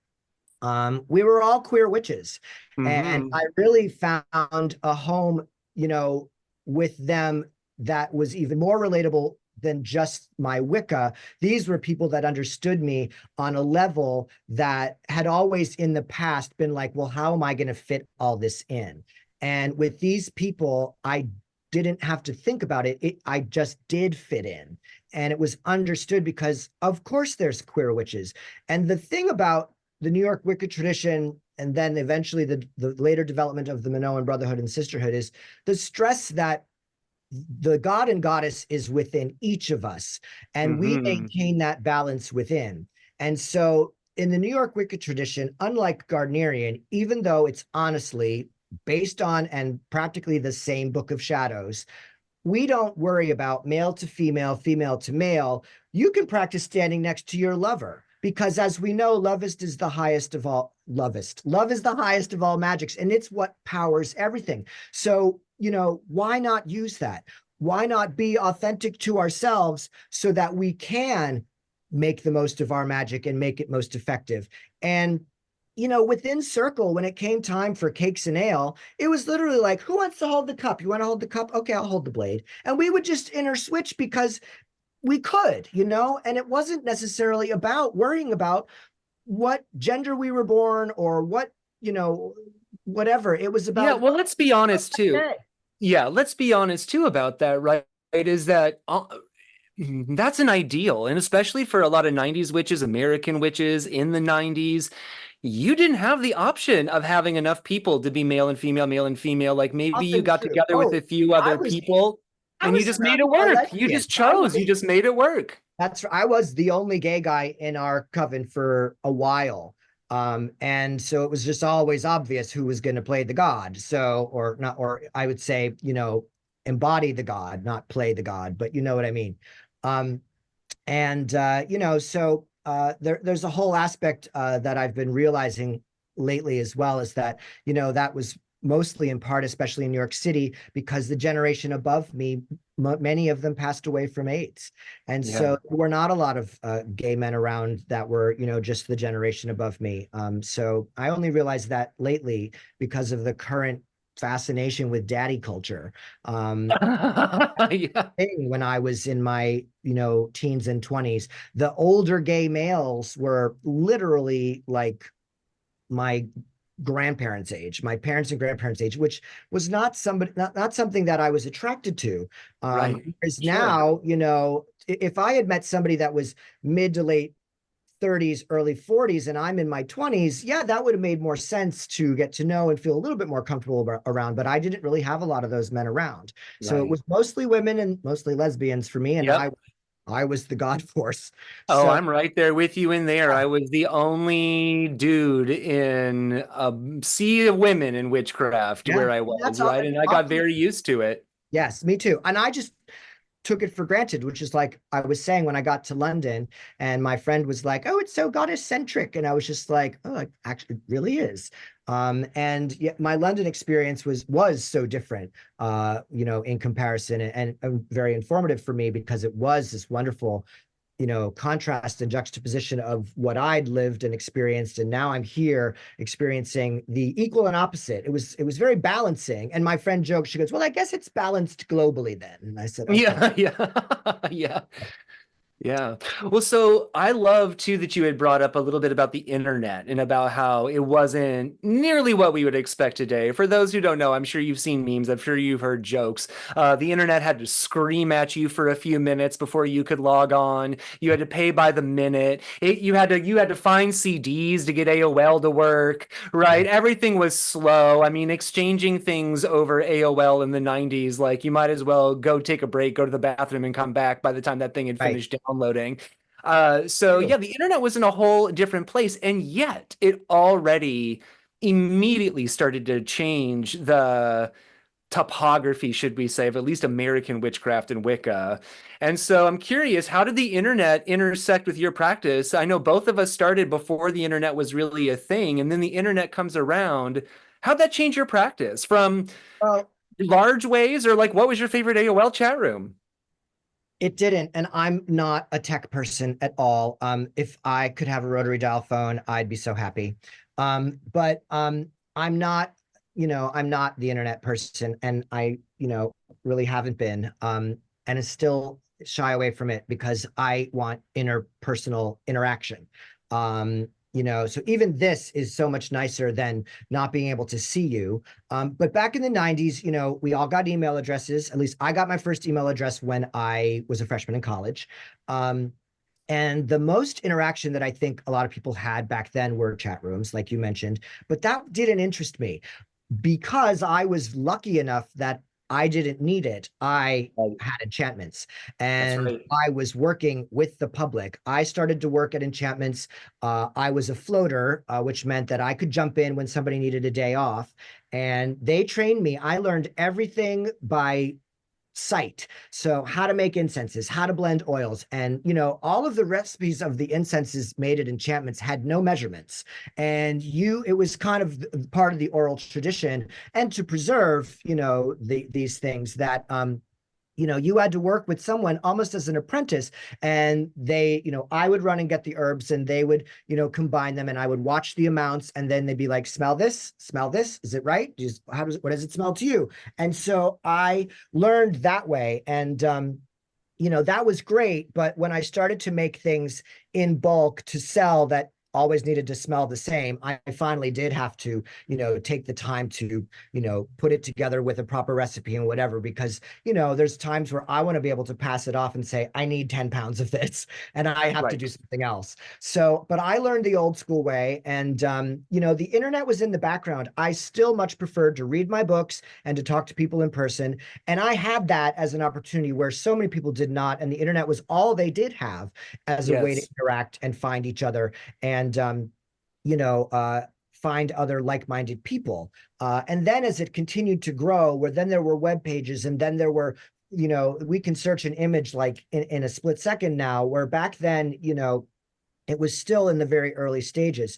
We were all queer witches. And Hmm. I really found a home, with them that was even more relatable than just my Wicca. These were people that understood me on a level that had always in the past been like, well, how am I going to fit all this in? And with these people, I didn't have to think about it. I just did fit in. And it was understood because, of course, there's queer witches. And the thing about the New York Wicca tradition, and then eventually the later development of the Minoan Brotherhood and Sisterhood, is the stress that the god and goddess is within each of us, and we Hmm. maintain that balance within. And so in the New York Wicca tradition, unlike Gardnerian, even though it's honestly based on and practically the same book of shadows, we don't worry about male to female, female to male. You can practice standing next to your lover because, as we know, lovest is the highest of all lovest. Love is the highest of all magics, and it's what powers everything. So, why not use that? Why not be authentic to ourselves so that we can make the most of our magic and make it most effective? And within Circle, when it came time for cakes and ale, it was literally like, who wants to hold the cup? You want to hold the cup? Okay, I'll hold the blade. And we would just interswitch because we could, and it wasn't necessarily about worrying about what gender we were born or what, whatever. It was Yeah, about, well, let's be honest too. okay, Yeah, let's be honest too about that, right? Is that that's an ideal, and especially for a lot of 90s witches, American witches in the 90s, you didn't have the option of having enough people to be male and female. Like maybe you often got true. together with Oh, a few I other was, people I and you was just made it surrounded by work. You lesbians. just chose, you just made it work. I was the only gay guy in our coven for a while. And so it was just always obvious who was going to play the god. So, or not, or I would say, embody the god, not play the god, but you know what I mean. Um, and so there's a whole aspect that I've been realizing lately as well, is that that was mostly in part, especially in New York City, because the generation above me, many of them passed away from AIDS, and Yeah. so there were not a lot of gay men around that were just the generation above me. So I only realized that lately because of the current fascination with daddy culture. Yeah. When I was in my, teens and 20s. The older gay males were literally like my grandparents' age, my parents and grandparents' age, which was not something that I was attracted to. Right. Because Sure. now, if I had met somebody that was mid to late 30s, early 40s, and I'm in my 20s, yeah, that would have made more sense to get to know and feel a little bit more comfortable around. But I didn't really have a lot of those men around. So it Right. was mostly women and mostly lesbians for me. And Yep. I was the God force. Oh, So I'm right there with you in there. yeah, I was the only dude in a sea of women in witchcraft yeah. where I And that's was, right? And I got often, very used to it. yes, me too. And I just took it for granted, which is like I was saying when I got to London and my friend was like, "Oh, it's so goddess centric." And I was just like, "Oh, it actually really is." And yet my London experience was so different, in comparison, and very informative for me because it was this wonderful contrast and juxtaposition of what I'd lived and experienced, and now I'm here experiencing the equal and opposite. It was very balancing. And my friend joked, she goes, "Well, I guess it's balanced globally then." And I said, "Okay." Yeah, yeah, yeah. Yeah. Well, so I love too that you had brought up a little bit about the internet and about how it wasn't nearly what we would expect today. For those who don't know, I'm sure you've seen memes, I'm sure you've heard jokes. The internet had to scream at you for a few minutes before you could log on. You had to pay by the minute. You had to find CDs to get AOL to work, right? Everything was slow. I mean, exchanging things over AOL in the 90s, like you might as well go take a break, go to the bathroom, and come back by the time that thing had Right. finished downloading. So True. yeah, the internet was in a whole different place, and yet it already immediately started to change the topography, should we say, of at least American witchcraft and Wicca. And so I'm curious, how did the internet intersect with your practice? I know both of us started before the internet was really a thing, and then the internet comes around. How'd that change your practice from Well, large ways, or like what was your favorite AOL chat room? it didn't, and I'm not a tech person at all. If I could have a rotary dial phone, I'd be so happy. But I'm not, I'm not the internet person, and I, really haven't been. And I still shy away from it because I want interpersonal interaction. So even this is so much nicer than not being able to see you. But back in the 90s, we all got email addresses. At least I got my first email address when I was a freshman in college. And the most interaction that I think a lot of people had back then were chat rooms, like you mentioned. But that didn't interest me because I was lucky enough that I didn't need it. I Right. had enchantments, That's and right. I was working with the public. I started to work at enchantments. I was a floater, which meant that I could jump in when somebody needed a day off, and they trained me. I learned everything by sight. So how to make incenses, how to blend oils, and all of the recipes of the incenses made at enchantments had no measurements. And it was kind of part of the oral tradition, and to preserve, these things that you had to work with someone almost as an apprentice, and I would run and get the herbs, and they would combine them, and I would watch the amounts, and then they'd be like, smell this, is it right? Just what does it smell to you? And so I learned that way, and that was great. But when I started to make things in bulk to sell that always needed to smell the same, I finally did have to, take the time to, put it together with a proper recipe and whatever, because, there's times where I want to be able to pass it off and say, I need 10 pounds of this and I have to do Right. something else. So, but I learned the old school way, and, the internet was in the background. I still much preferred to read my books and to talk to people in person. And I had that as an opportunity where so many people did not. And the internet was all they did have as a way to Yes. interact and find each other. And you know, find other like-minded people. And then as it continued to grow, where then there were web pages, and then there were, we can search an image like in a split second now, where back then, it was still in the very early stages.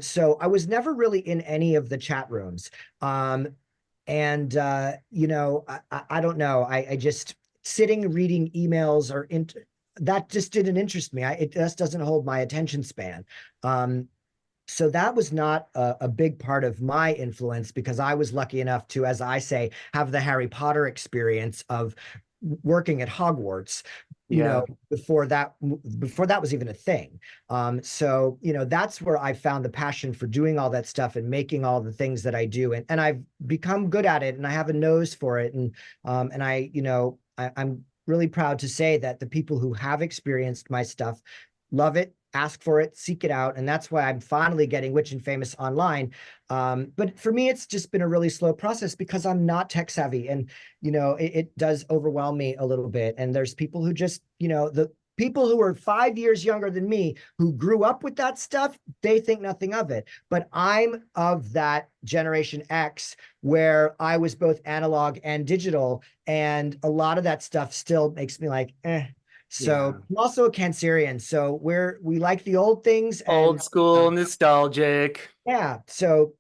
So I was never really in any of the chat rooms. And I don't know. I just sitting reading emails that just didn't interest me. It just doesn't hold my attention span. So that was not a big part of my influence, because I was lucky enough to, as I say, have the Harry Potter experience of working at Hogwarts, Yeah. before that was even a thing. So, that's where I found the passion for doing all that stuff and making all the things that I do. And I've become good at it, and I have a nose for it. And I'm really proud to say that the people who have experienced my stuff love it, ask for it, seek it out. And that's why I'm finally getting Witch and Famous online. But for me, it's just been a really slow process, because I'm not tech savvy, and, it does overwhelm me a little bit. And there's people who just, the people who are 5 years younger than me, who grew up with that stuff, they think nothing of it. But I'm of that Generation X, where I was both analog and digital, and a lot of that stuff still makes me like, eh. So Yeah. I'm also a Cancerian, so we like the old things, and Old school, nostalgic. yeah. So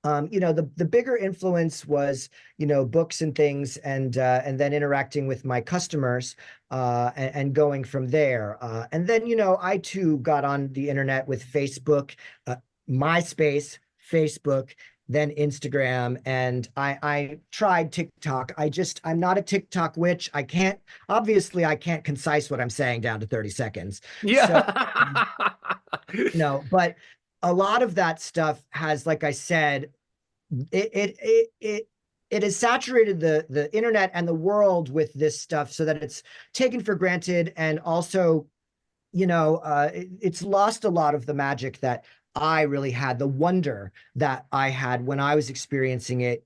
the bigger influence was, books and things, and then interacting with my customers, and going from there. And then, I too got on the internet with Facebook, MySpace, Facebook, then Instagram, and I tried TikTok. I'm not a TikTok witch. Obviously I can't concise what I'm saying down to 30 seconds. So, Yeah. but a lot of that stuff has, like I said, it has saturated the internet and the world with this stuff, so that it's taken for granted. And also, it's lost a lot of the magic that I really had, the wonder that I had when I was experiencing it,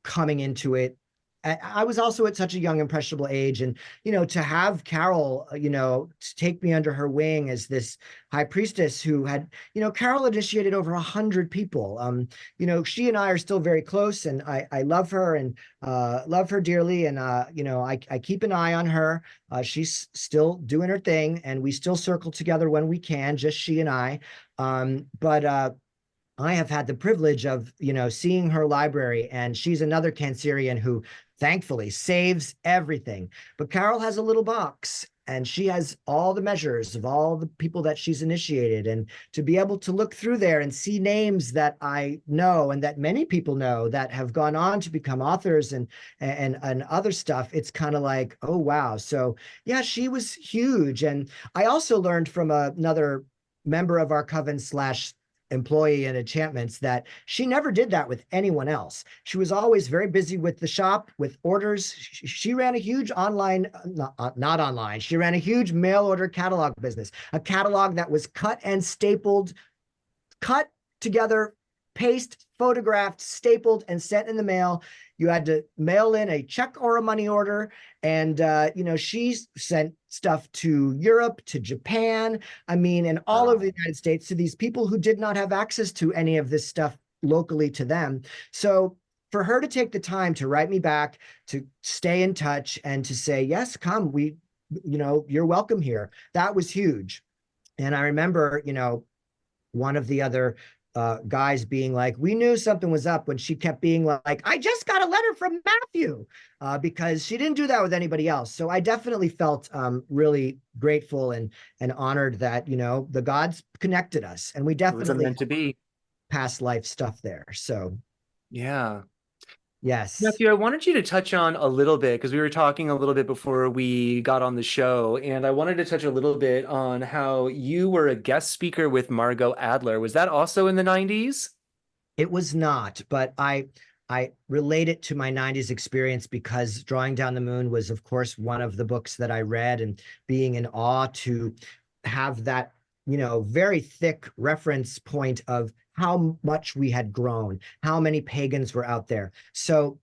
coming into it. I was also at such a young, impressionable age. And, to have Carol, to take me under her wing as this high priestess who had, Carol initiated over 100 people. She and I are still very close, and I love her, and love her dearly. And, I keep an eye on her. She's still doing her thing, and we still circle together when we can, just she and I. But I have had the privilege of, seeing her library, and she's another Cancerian who thankfully saves everything. But Carol has a little box, and she has all the measures of all the people that she's initiated. And to be able to look through there and see names that I know, and that many people know, that have gone on to become authors and other stuff, it's kind of like, oh, wow. So yeah, she was huge. And I also learned from another member of our coven slash employee in enchantments that she never did that with anyone else. She was always very busy with the shop, with orders. She ran a huge online, not online, she ran a huge mail order catalog business, a catalog that was cut and stapled, cut together, paste, photographed, stapled, and sent in the mail. You had to mail in a check or a money order. And, she sent stuff to Europe, to Japan, I mean, and all over the United States to these people who did not have access to any of this stuff locally to them. So for her to take the time to write me back, to stay in touch, and to say, yes, come, you're welcome here, that was huge. And I remember, one of the other guys being like, we knew something was up, when she kept being like, I just got a letter from Matthew, because she didn't do that with anybody else. So I definitely felt really grateful and honored that, the gods connected us, and we It was definitely meant to be. past life stuff there. So Yeah. yes. Matthew, I wanted you to touch on a little bit because we were talking a little bit before we got on the show, and I wanted to touch a little bit on how you were a guest speaker with Margot Adler. Was that also in the 90s? It was not, but I relate it to my 90s experience because Drawing Down the Moon was, of course, one of the books that I read, and being in awe to have that, very thick reference point of how much we had grown, how many pagans were out there. So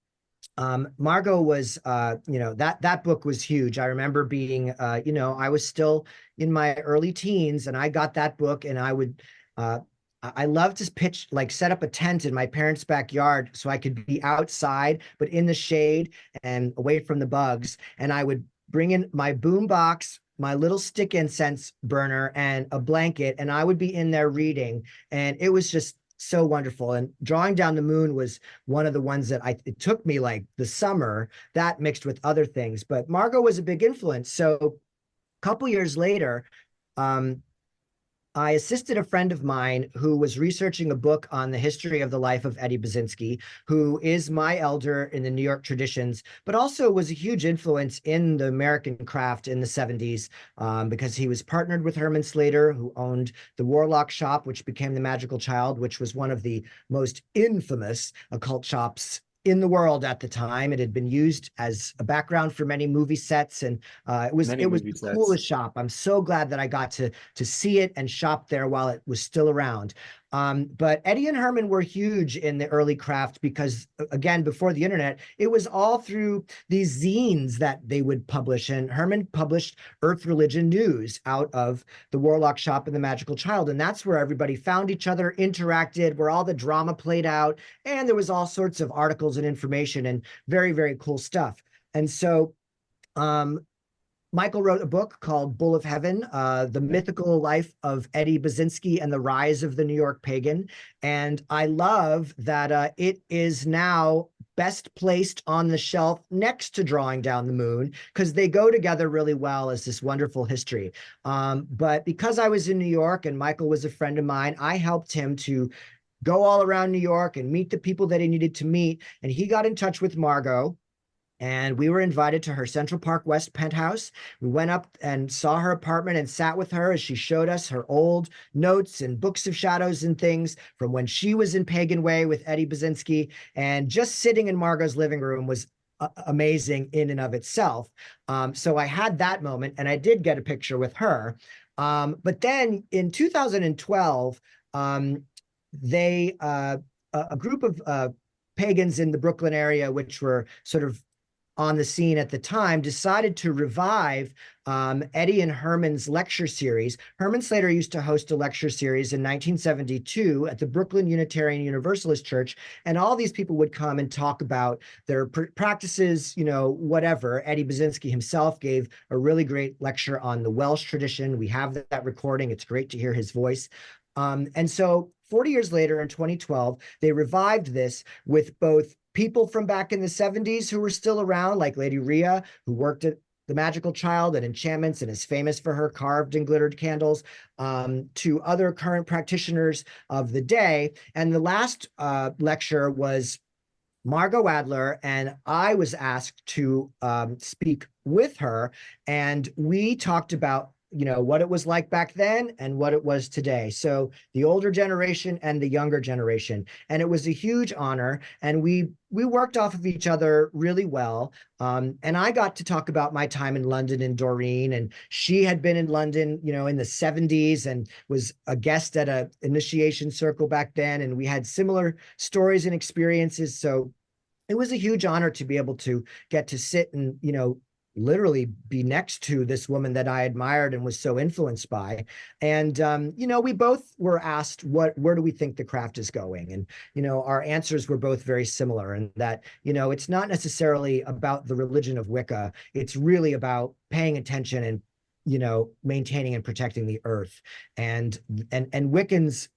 Margot was, that book was huge. I remember being, I was still in my early teens, and I got that book, and I love to set up a tent in my parents' backyard so I could be outside, but in the shade and away from the bugs. And I would bring in my boom box, my little stick incense burner, and a blanket, and I would be in there reading. And it was just so wonderful. And Drawing Down the Moon was one of the ones that it took me like the summer, that mixed with other things. But Margot was a big influence. So a couple years later, I assisted a friend of mine who was researching a book on the history of the life of Eddie Basinski, who is my elder in the New York traditions, but also was a huge influence in the American craft in the 70s, because he was partnered with Herman Slater, who owned the Warlock shop, which became the Magical Child, which was one of the most infamous occult shops in the world at the time. It had been used as a background for many movie sets, and it was the coolest shop. I'm so glad that I got to see it and shop there while it was still around. But Eddie and Herman were huge in the early craft because, again, before the internet, it was all through these zines that they would publish. And Herman published Earth Religion News out of the Warlock shop and the Magical Child. And that's where everybody found each other, interacted, where all the drama played out. And there was all sorts of articles and information and very, very cool stuff. And so, Michael wrote a book called Bull of Heaven, The Mythical Life of Eddie Basinski and the Rise of the New York Pagan. And I love that it is now best placed on the shelf next to Drawing Down the Moon, because they go together really well as this wonderful history. But because I was in New York and Michael was a friend of mine, I helped him to go all around New York and meet the people that he needed to meet. And he got in touch with Margot, and we were invited to her Central Park West penthouse. We went up and saw her apartment and sat with her as she showed us her old notes and books of shadows and things from when she was in Pagan Way with Eddie Basinski. And just sitting in Margot's living room was amazing in and of itself. So I had that moment, and I did get a picture with her. But then in 2012, a group of pagans in the Brooklyn area, which were sort of on the scene at the time, decided to revive Eddie and Herman's lecture series. Herman Slater used to host a lecture series in 1972 at the Brooklyn Unitarian Universalist Church, and all these people would come and talk about their practices, whatever. Eddie Basinski himself gave a really great lecture on the Welsh tradition. We have that recording. It's great to hear his voice. And so 40 years later, in 2012, they revived this with both people from back in the 70s who were still around, like Lady Rhea, who worked at the Magical Child and enchantments and is famous for her carved and glittered candles, to other current practitioners of the day. And the last lecture was Margot Adler, and I was asked to speak with her, and we talked about what it was like back then and what it was today. So the older generation and the younger generation. And it was a huge honor. And we worked off of each other really well. And I got to talk about my time in London and Doreen. And she had been in London, in the 70s and was a guest at an initiation circle back then. And we had similar stories and experiences. So it was a huge honor to be able to get to sit and, literally be next to this woman that I admired and was so influenced by. And, we both were asked, where do we think the craft is going? And, our answers were both very similar, and that, it's not necessarily about the religion of Wicca. It's really about paying attention and, maintaining and protecting the earth. And Wiccans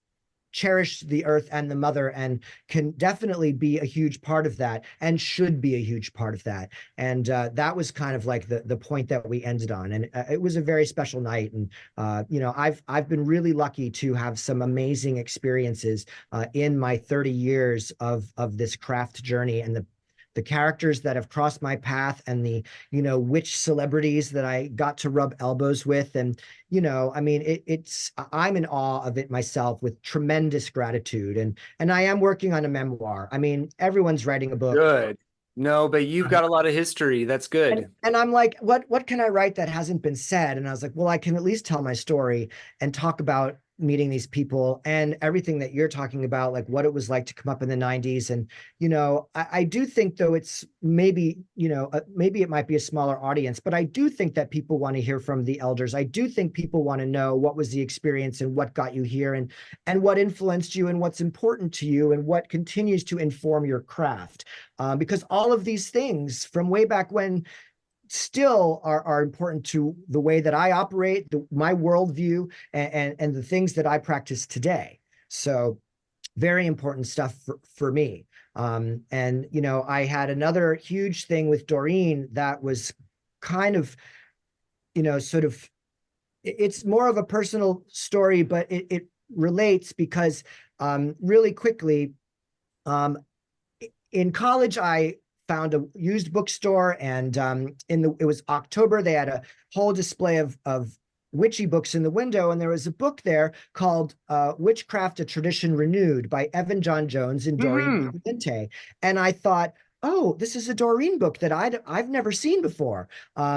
cherish the earth and the mother, and can definitely be a huge part of that, and should be a huge part of that. And that was kind of like the point that we ended on. And it was a very special night. And I've been really lucky to have some amazing experiences in my 30 years of this craft journey, and the characters that have crossed my path, and the witch celebrities that I got to rub elbows with. And I mean, I'm in awe of it myself, with tremendous gratitude. And I am working on a memoir. I mean, everyone's writing a book. Good. No, but you've got a lot of history. That's good. And I'm like, what can I write that hasn't been said? And I was like, well, I can at least tell my story and talk about meeting these people and everything that you're talking about, like what it was like to come up in the 90s. And, I do think, though, it's maybe, maybe it might be a smaller audience, but I do think that people want to hear from the elders. I do think people want to know what was the experience, and what got you here, and what influenced you, and what's important to you, and what continues to inform your craft. Because all of these things from way back when still are important to the way that I operate, my worldview, and the things that I practice today. So very important stuff for me. And, I had another huge thing with Doreen that was kind of, sort of, it's more of a personal story, but it relates because really quickly, in college, I found a used bookstore, and it was October. They had a whole display of witchy books in the window, and there was a book there called Witchcraft: A Tradition Renewed by Evan John Jones and Doreen Valiente. And I thought, oh, this is a Doreen book that I've never seen before.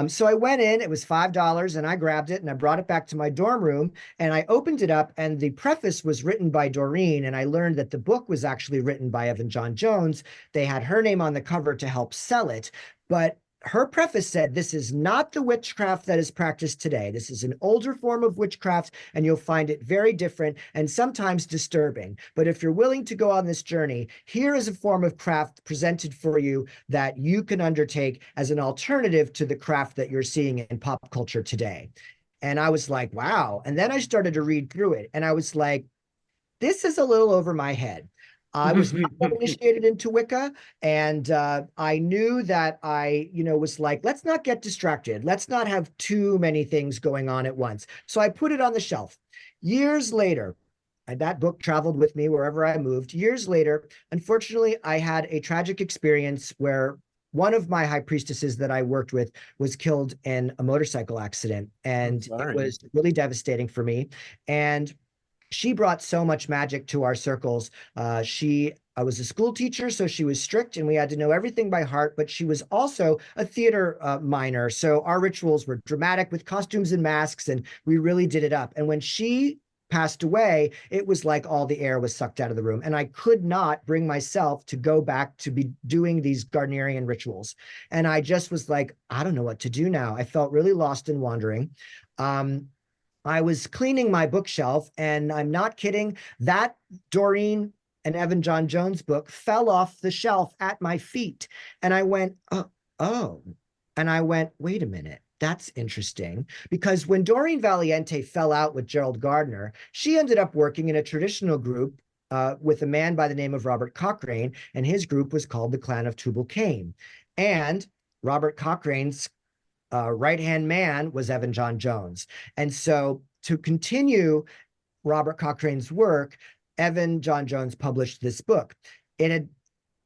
So I went in, it was $5, and I grabbed it and I brought it back to my dorm room, and I opened it up, and the preface was written by Doreen, and I learned that the book was actually written by Evan John Jones. They had her name on the cover to help sell it, but her preface said, this is not the witchcraft that is practiced today. This is an older form of witchcraft, and you'll find it very different and sometimes disturbing. But if you're willing to go on this journey, here is a form of craft presented for you that you can undertake as an alternative to the craft that you're seeing in pop culture today. And I was like, wow. And then I started to read through it, and I was like, this is a little over my head. I was not initiated into Wicca, and I knew that I, was like, let's not get distracted. Let's not have too many things going on at once. So I put it on the shelf. Years later, that book traveled with me wherever I moved. Years later, unfortunately, I had a tragic experience where one of my high priestesses that I worked with was killed in a motorcycle accident, and it was really devastating for me. And she brought so much magic to our circles. I was a school teacher, so she was strict, and we had to know everything by heart, but she was also a theater minor. So our rituals were dramatic with costumes and masks, and we really did it up. And when she passed away, it was like all the air was sucked out of the room. And I could not bring myself to go back to be doing these Gardnerian rituals. And I just was like, I don't know what to do now. I felt really lost and wandering. I was cleaning my bookshelf, and I'm not kidding, that Doreen and Evan John Jones book fell off the shelf at my feet. And I went, oh. And I went, wait a minute, that's interesting. Because when Doreen Valiente fell out with Gerald Gardner, she ended up working in a traditional group with a man by the name of Robert Cochrane, and his group was called the Clan of Tubal-Cain. And Robert Cochrane's right-hand man was Evan John Jones. And so to continue Robert Cochrane's work, Evan John Jones published this book. It had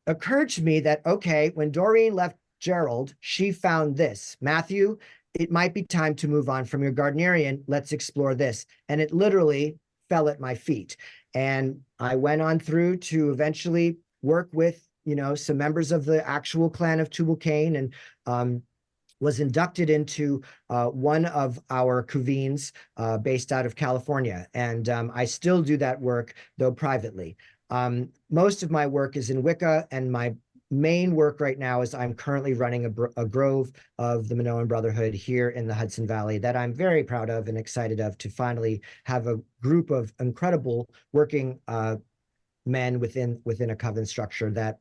occurred to me that, okay, when Doreen left Gerald, she found this. Matthew, it might be time to move on from your Gardnerian. Let's explore this. And it literally fell at my feet. And I went on through to eventually work with, some members of the actual clan of Tubal-Cain, and was inducted into one of our cuvines based out of California. And I still do that work, though privately. Most of my work is in Wicca, and my main work right now is I'm currently running a grove of the Minoan Brotherhood here in the Hudson Valley that I'm very proud of and excited of, to finally have a group of incredible working men within a coven structure that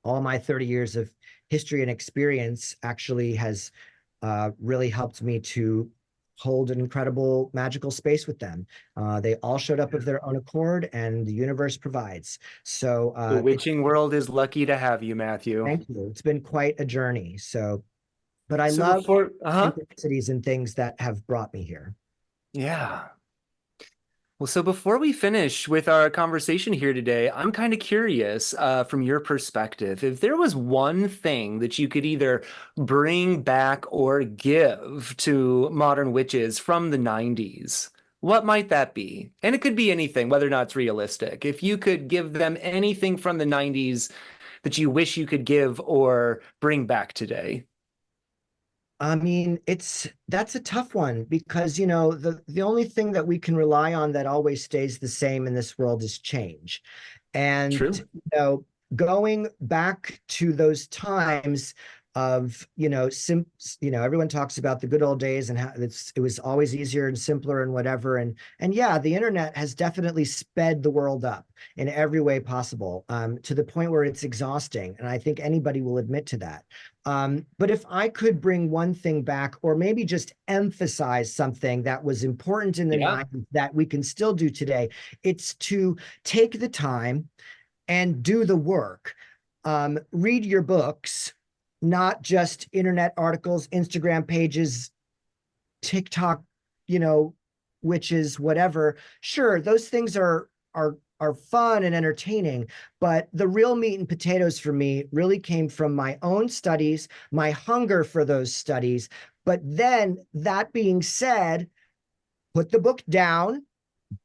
all my 30 years of history and experience actually has really helped me to hold an incredible magical space with them. They all showed up of their own accord, and the universe provides. So The witching world is lucky to have you, Matthew. thank you. It's been quite a journey. So, but I So love before, synchronicities and things that have brought me here. yeah. Well, so before we finish with our conversation here today, I'm kind of curious, from your perspective, if there was one thing that you could either bring back or give to modern witches from the 90s, what might that be? And it could be anything, whether or not it's realistic. If you could give them anything from the 90s that you wish you could give or bring back today. I mean, that's a tough one because, you know, the only thing that we can rely on that always stays the same in this world is change. And, True. you know, going back to those times of, everyone talks about the good old days and how it was always easier and simpler and whatever. And yeah, the internet has definitely sped the world up in every way possible, to the point where it's exhausting. And I think anybody will admit to that. But if I could bring one thing back, or maybe just emphasize something that was important in the Yeah. 90s that we can still do today, it's to take the time and do the work. Read your books, not just internet articles, Instagram pages, TikTok, witches, whatever. Sure, those things are fun and entertaining, but the real meat and potatoes for me really came from my own studies, my hunger for those studies. But then, that being said, put the book down,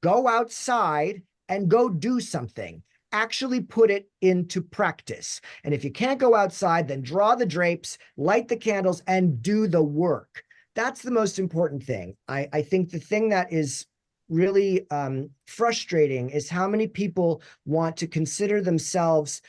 go outside and go do something. Actually put it into practice. And if you can't go outside, then draw the drapes, light the candles, and do the work. That's the most important thing. I think the thing that is really frustrating is how many people want to consider themselves,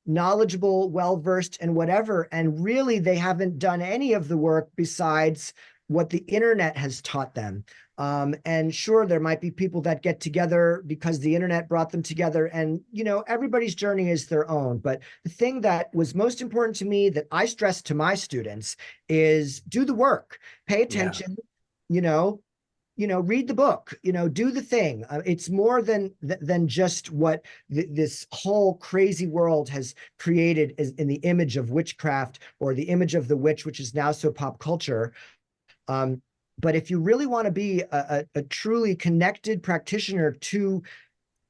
knowledgeable, well-versed, and whatever, and really they haven't done any of the work besides what the internet has taught them. And sure, there might be people that get together because the internet brought them together, and everybody's journey is their own. But the thing that was most important to me, that I stress to my students, is do the work, pay attention, read the book, do the thing. It's more than just what this whole crazy world has created in the image of witchcraft, or the image of the witch, which is now so pop culture. But if you really want to be a truly connected practitioner to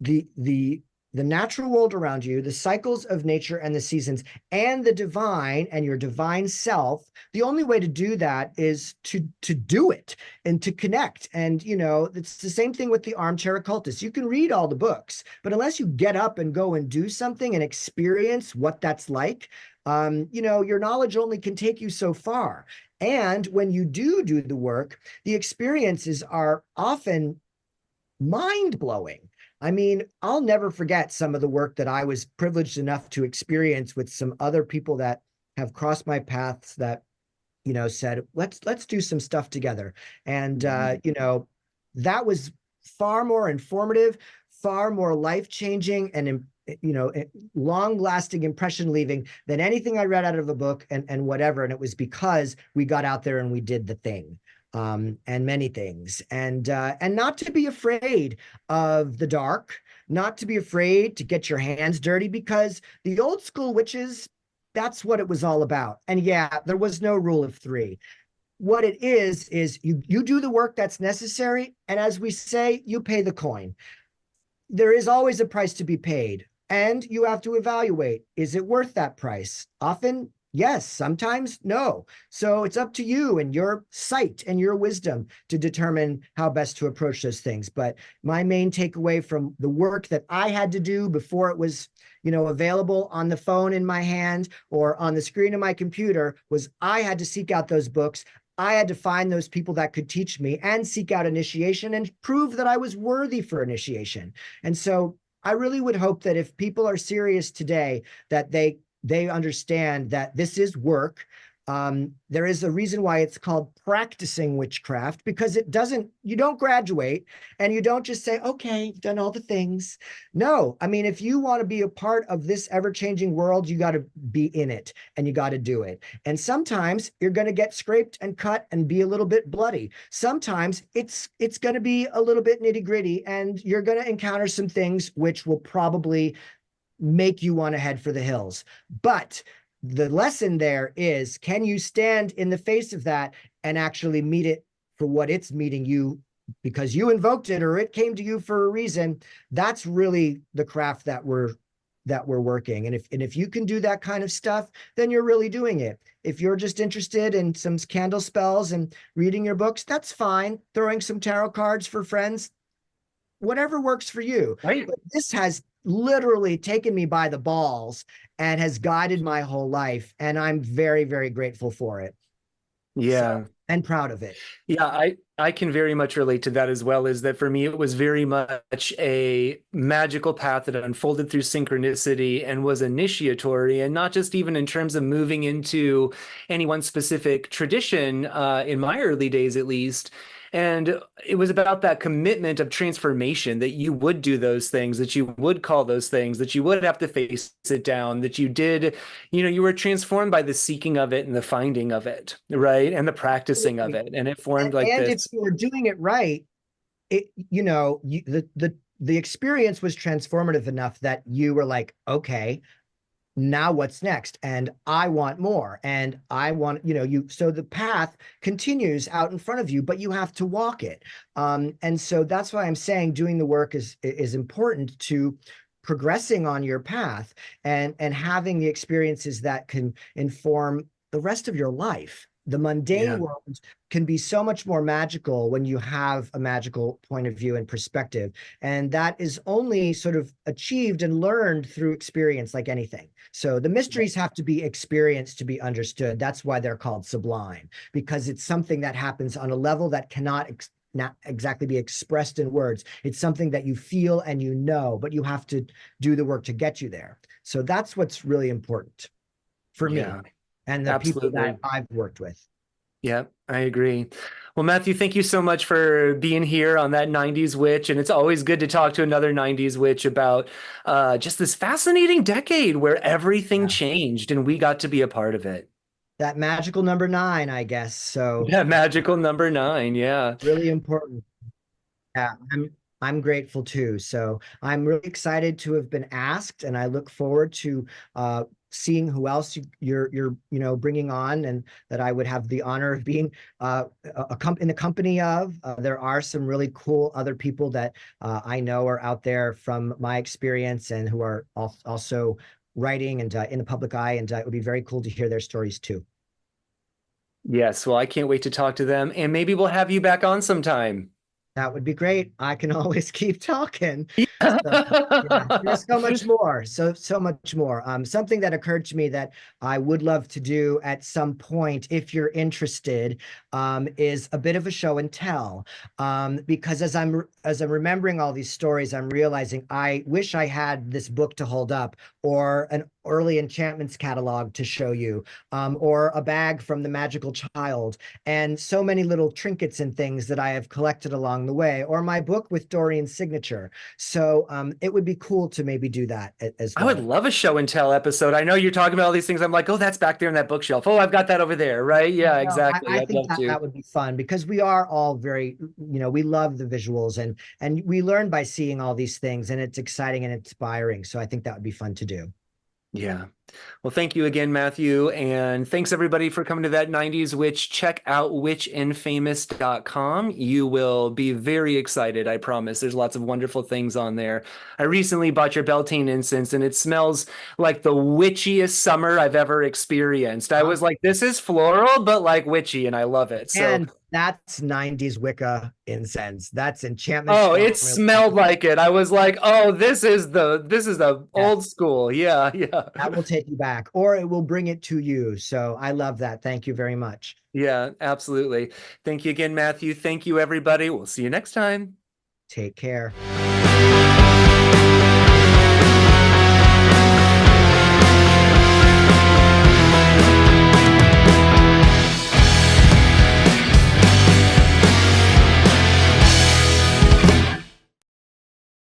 the natural world around you, the cycles of nature and the seasons, and the divine and your divine self, the only way to do that is to do it and to connect. And it's the same thing with the armchair occultist. You can read all the books, but unless you get up and go and do something and experience what that's like, your knowledge only can take you so far. And when you do the work, the experiences are often mind-blowing. I mean, I'll never forget some of the work that I was privileged enough to experience with some other people that have crossed my paths that, said, let's do some stuff together. And, that was far more informative, far more life-changing, and long-lasting impression leaving than anything I read out of a book and whatever. And it was because we got out there and we did the thing, and many things, and not to be afraid of the dark, not to be afraid to get your hands dirty, because the old school witches, that's what it was all about. And yeah, there was no rule of three. What it is you do the work that's necessary, and as we say, you pay the coin. There is always a price to be paid. And you have to evaluate, is it worth that price? Often, yes. Sometimes, no. So it's up to you and your sight and your wisdom to determine how best to approach those things. But my main takeaway from the work that I had to do before it was, available on the phone in my hand or on the screen of my computer, was I had to seek out those books. I had to find those people that could teach me and seek out initiation and prove that I was worthy for initiation. And so I really would hope that if people are serious today, that they they understand that this is work. There is a reason why it's called practicing witchcraft, because you don't graduate and you don't just say, okay, you've done all the things. No, I mean, if you want to be a part of this ever-changing world, you got to be in it and you got to do it. And sometimes you're going to get scraped and cut and be a little bit bloody. Sometimes it's going to be a little bit nitty-gritty, and you're going to encounter some things which will probably make you want to head for the hills. But the lesson there is, can you stand in the face of that and actually meet it for what it's meeting you, because you invoked it or it came to you for a reason? That's really the craft that we're working. And if you can do that kind of stuff, then you're really doing it. If you're just interested in some candle spells and reading your books, that's fine. Throwing some tarot cards for friends, whatever works for you. Right. But this has literally taken me by the balls and has guided my whole life. And I'm very, very grateful for it. Yeah. And proud of it. Yeah, I can very much relate to that as well. Is that for me, it was very much a magical path that unfolded through synchronicity and was initiatory, and not just even in terms of moving into any one specific tradition, in my early days at least. And it was about that commitment of transformation, that you would do those things, that you would call those things, that you would have to face it down, that you did, you were transformed by the seeking of it and the finding of it, right? And the practicing of it. And it formed like and this. if you were doing it right, the experience was transformative enough that you were like, okay, now what's next? And I want more. And I want, so the path continues out in front of you, but you have to walk it. And so that's why I'm saying doing the work is important to progressing on your path and having the experiences that can inform the rest of your life. The mundane world can be so much more magical when you have a magical point of view and perspective. And that is only sort of achieved and learned through experience, like anything. So the mysteries have to be experienced to be understood. That's why they're called sublime, because it's something that happens on a level that cannot not exactly be expressed in words. It's something that you feel and but you have to do the work to get you there. So that's what's really important for me and the people that I've worked with. Yeah, I agree. Well, Matthew, thank you so much for being here on that 90s Witch. And it's always good to talk to another 90s Witch about just this fascinating decade where everything changed and we got to be a part of it. That magical number 9, I guess. So that magical number 9. Yeah. Really important. Yeah, I'm grateful too. So I'm really excited to have been asked, and I look forward to seeing who else you're bringing on, and that I would have the honor of being in the company of. There are some really cool other people that I know are out there from my experience and who are also writing and in the public eye, and it would be very cool to hear their stories too. Yes, well, I can't wait to talk to them, and maybe we'll have you back on sometime. That would be great. I can always keep talking. So, there's so much more. So much more. Something that occurred to me that I would love to do at some point, if you're interested, is a bit of a show and tell. Because as I'm remembering all these stories, I'm realizing I wish I had this book to hold up, or an early enchantments catalog to show you, or a bag from the magical child, and so many little trinkets and things that I have collected along the way, or my book with Dorian's signature. So it would be cool to maybe do that as well. I would love a show and tell episode. I know you're talking about all these things. I'm like, oh, that's back there in that bookshelf. Oh, I've got that over there. Right. Yeah, exactly. I think that would be fun, because we are all very, we love the visuals, and we learn by seeing all these things, and it's exciting and inspiring. So I think that would be fun to do. Yeah. Well, thank you again, Matthew. And thanks everybody for coming to that 90s Witch. Check out witchandfamous.com. You will be very excited, I promise. There's lots of wonderful things on there. I recently bought your Beltane incense, and it smells like the witchiest summer I've ever experienced. I was like, this is floral, but like witchy, and I love it. So, and that's 90s Wicca incense. That's enchantment. Oh, it smelled like it. I was like, oh, this is the old school. Yeah, yeah. That will take you back, or it will bring it to you. So I love that. Thank you very much. Yeah, absolutely. Thank you again, Matthew. Thank you, everybody. We'll see you next time. Take care.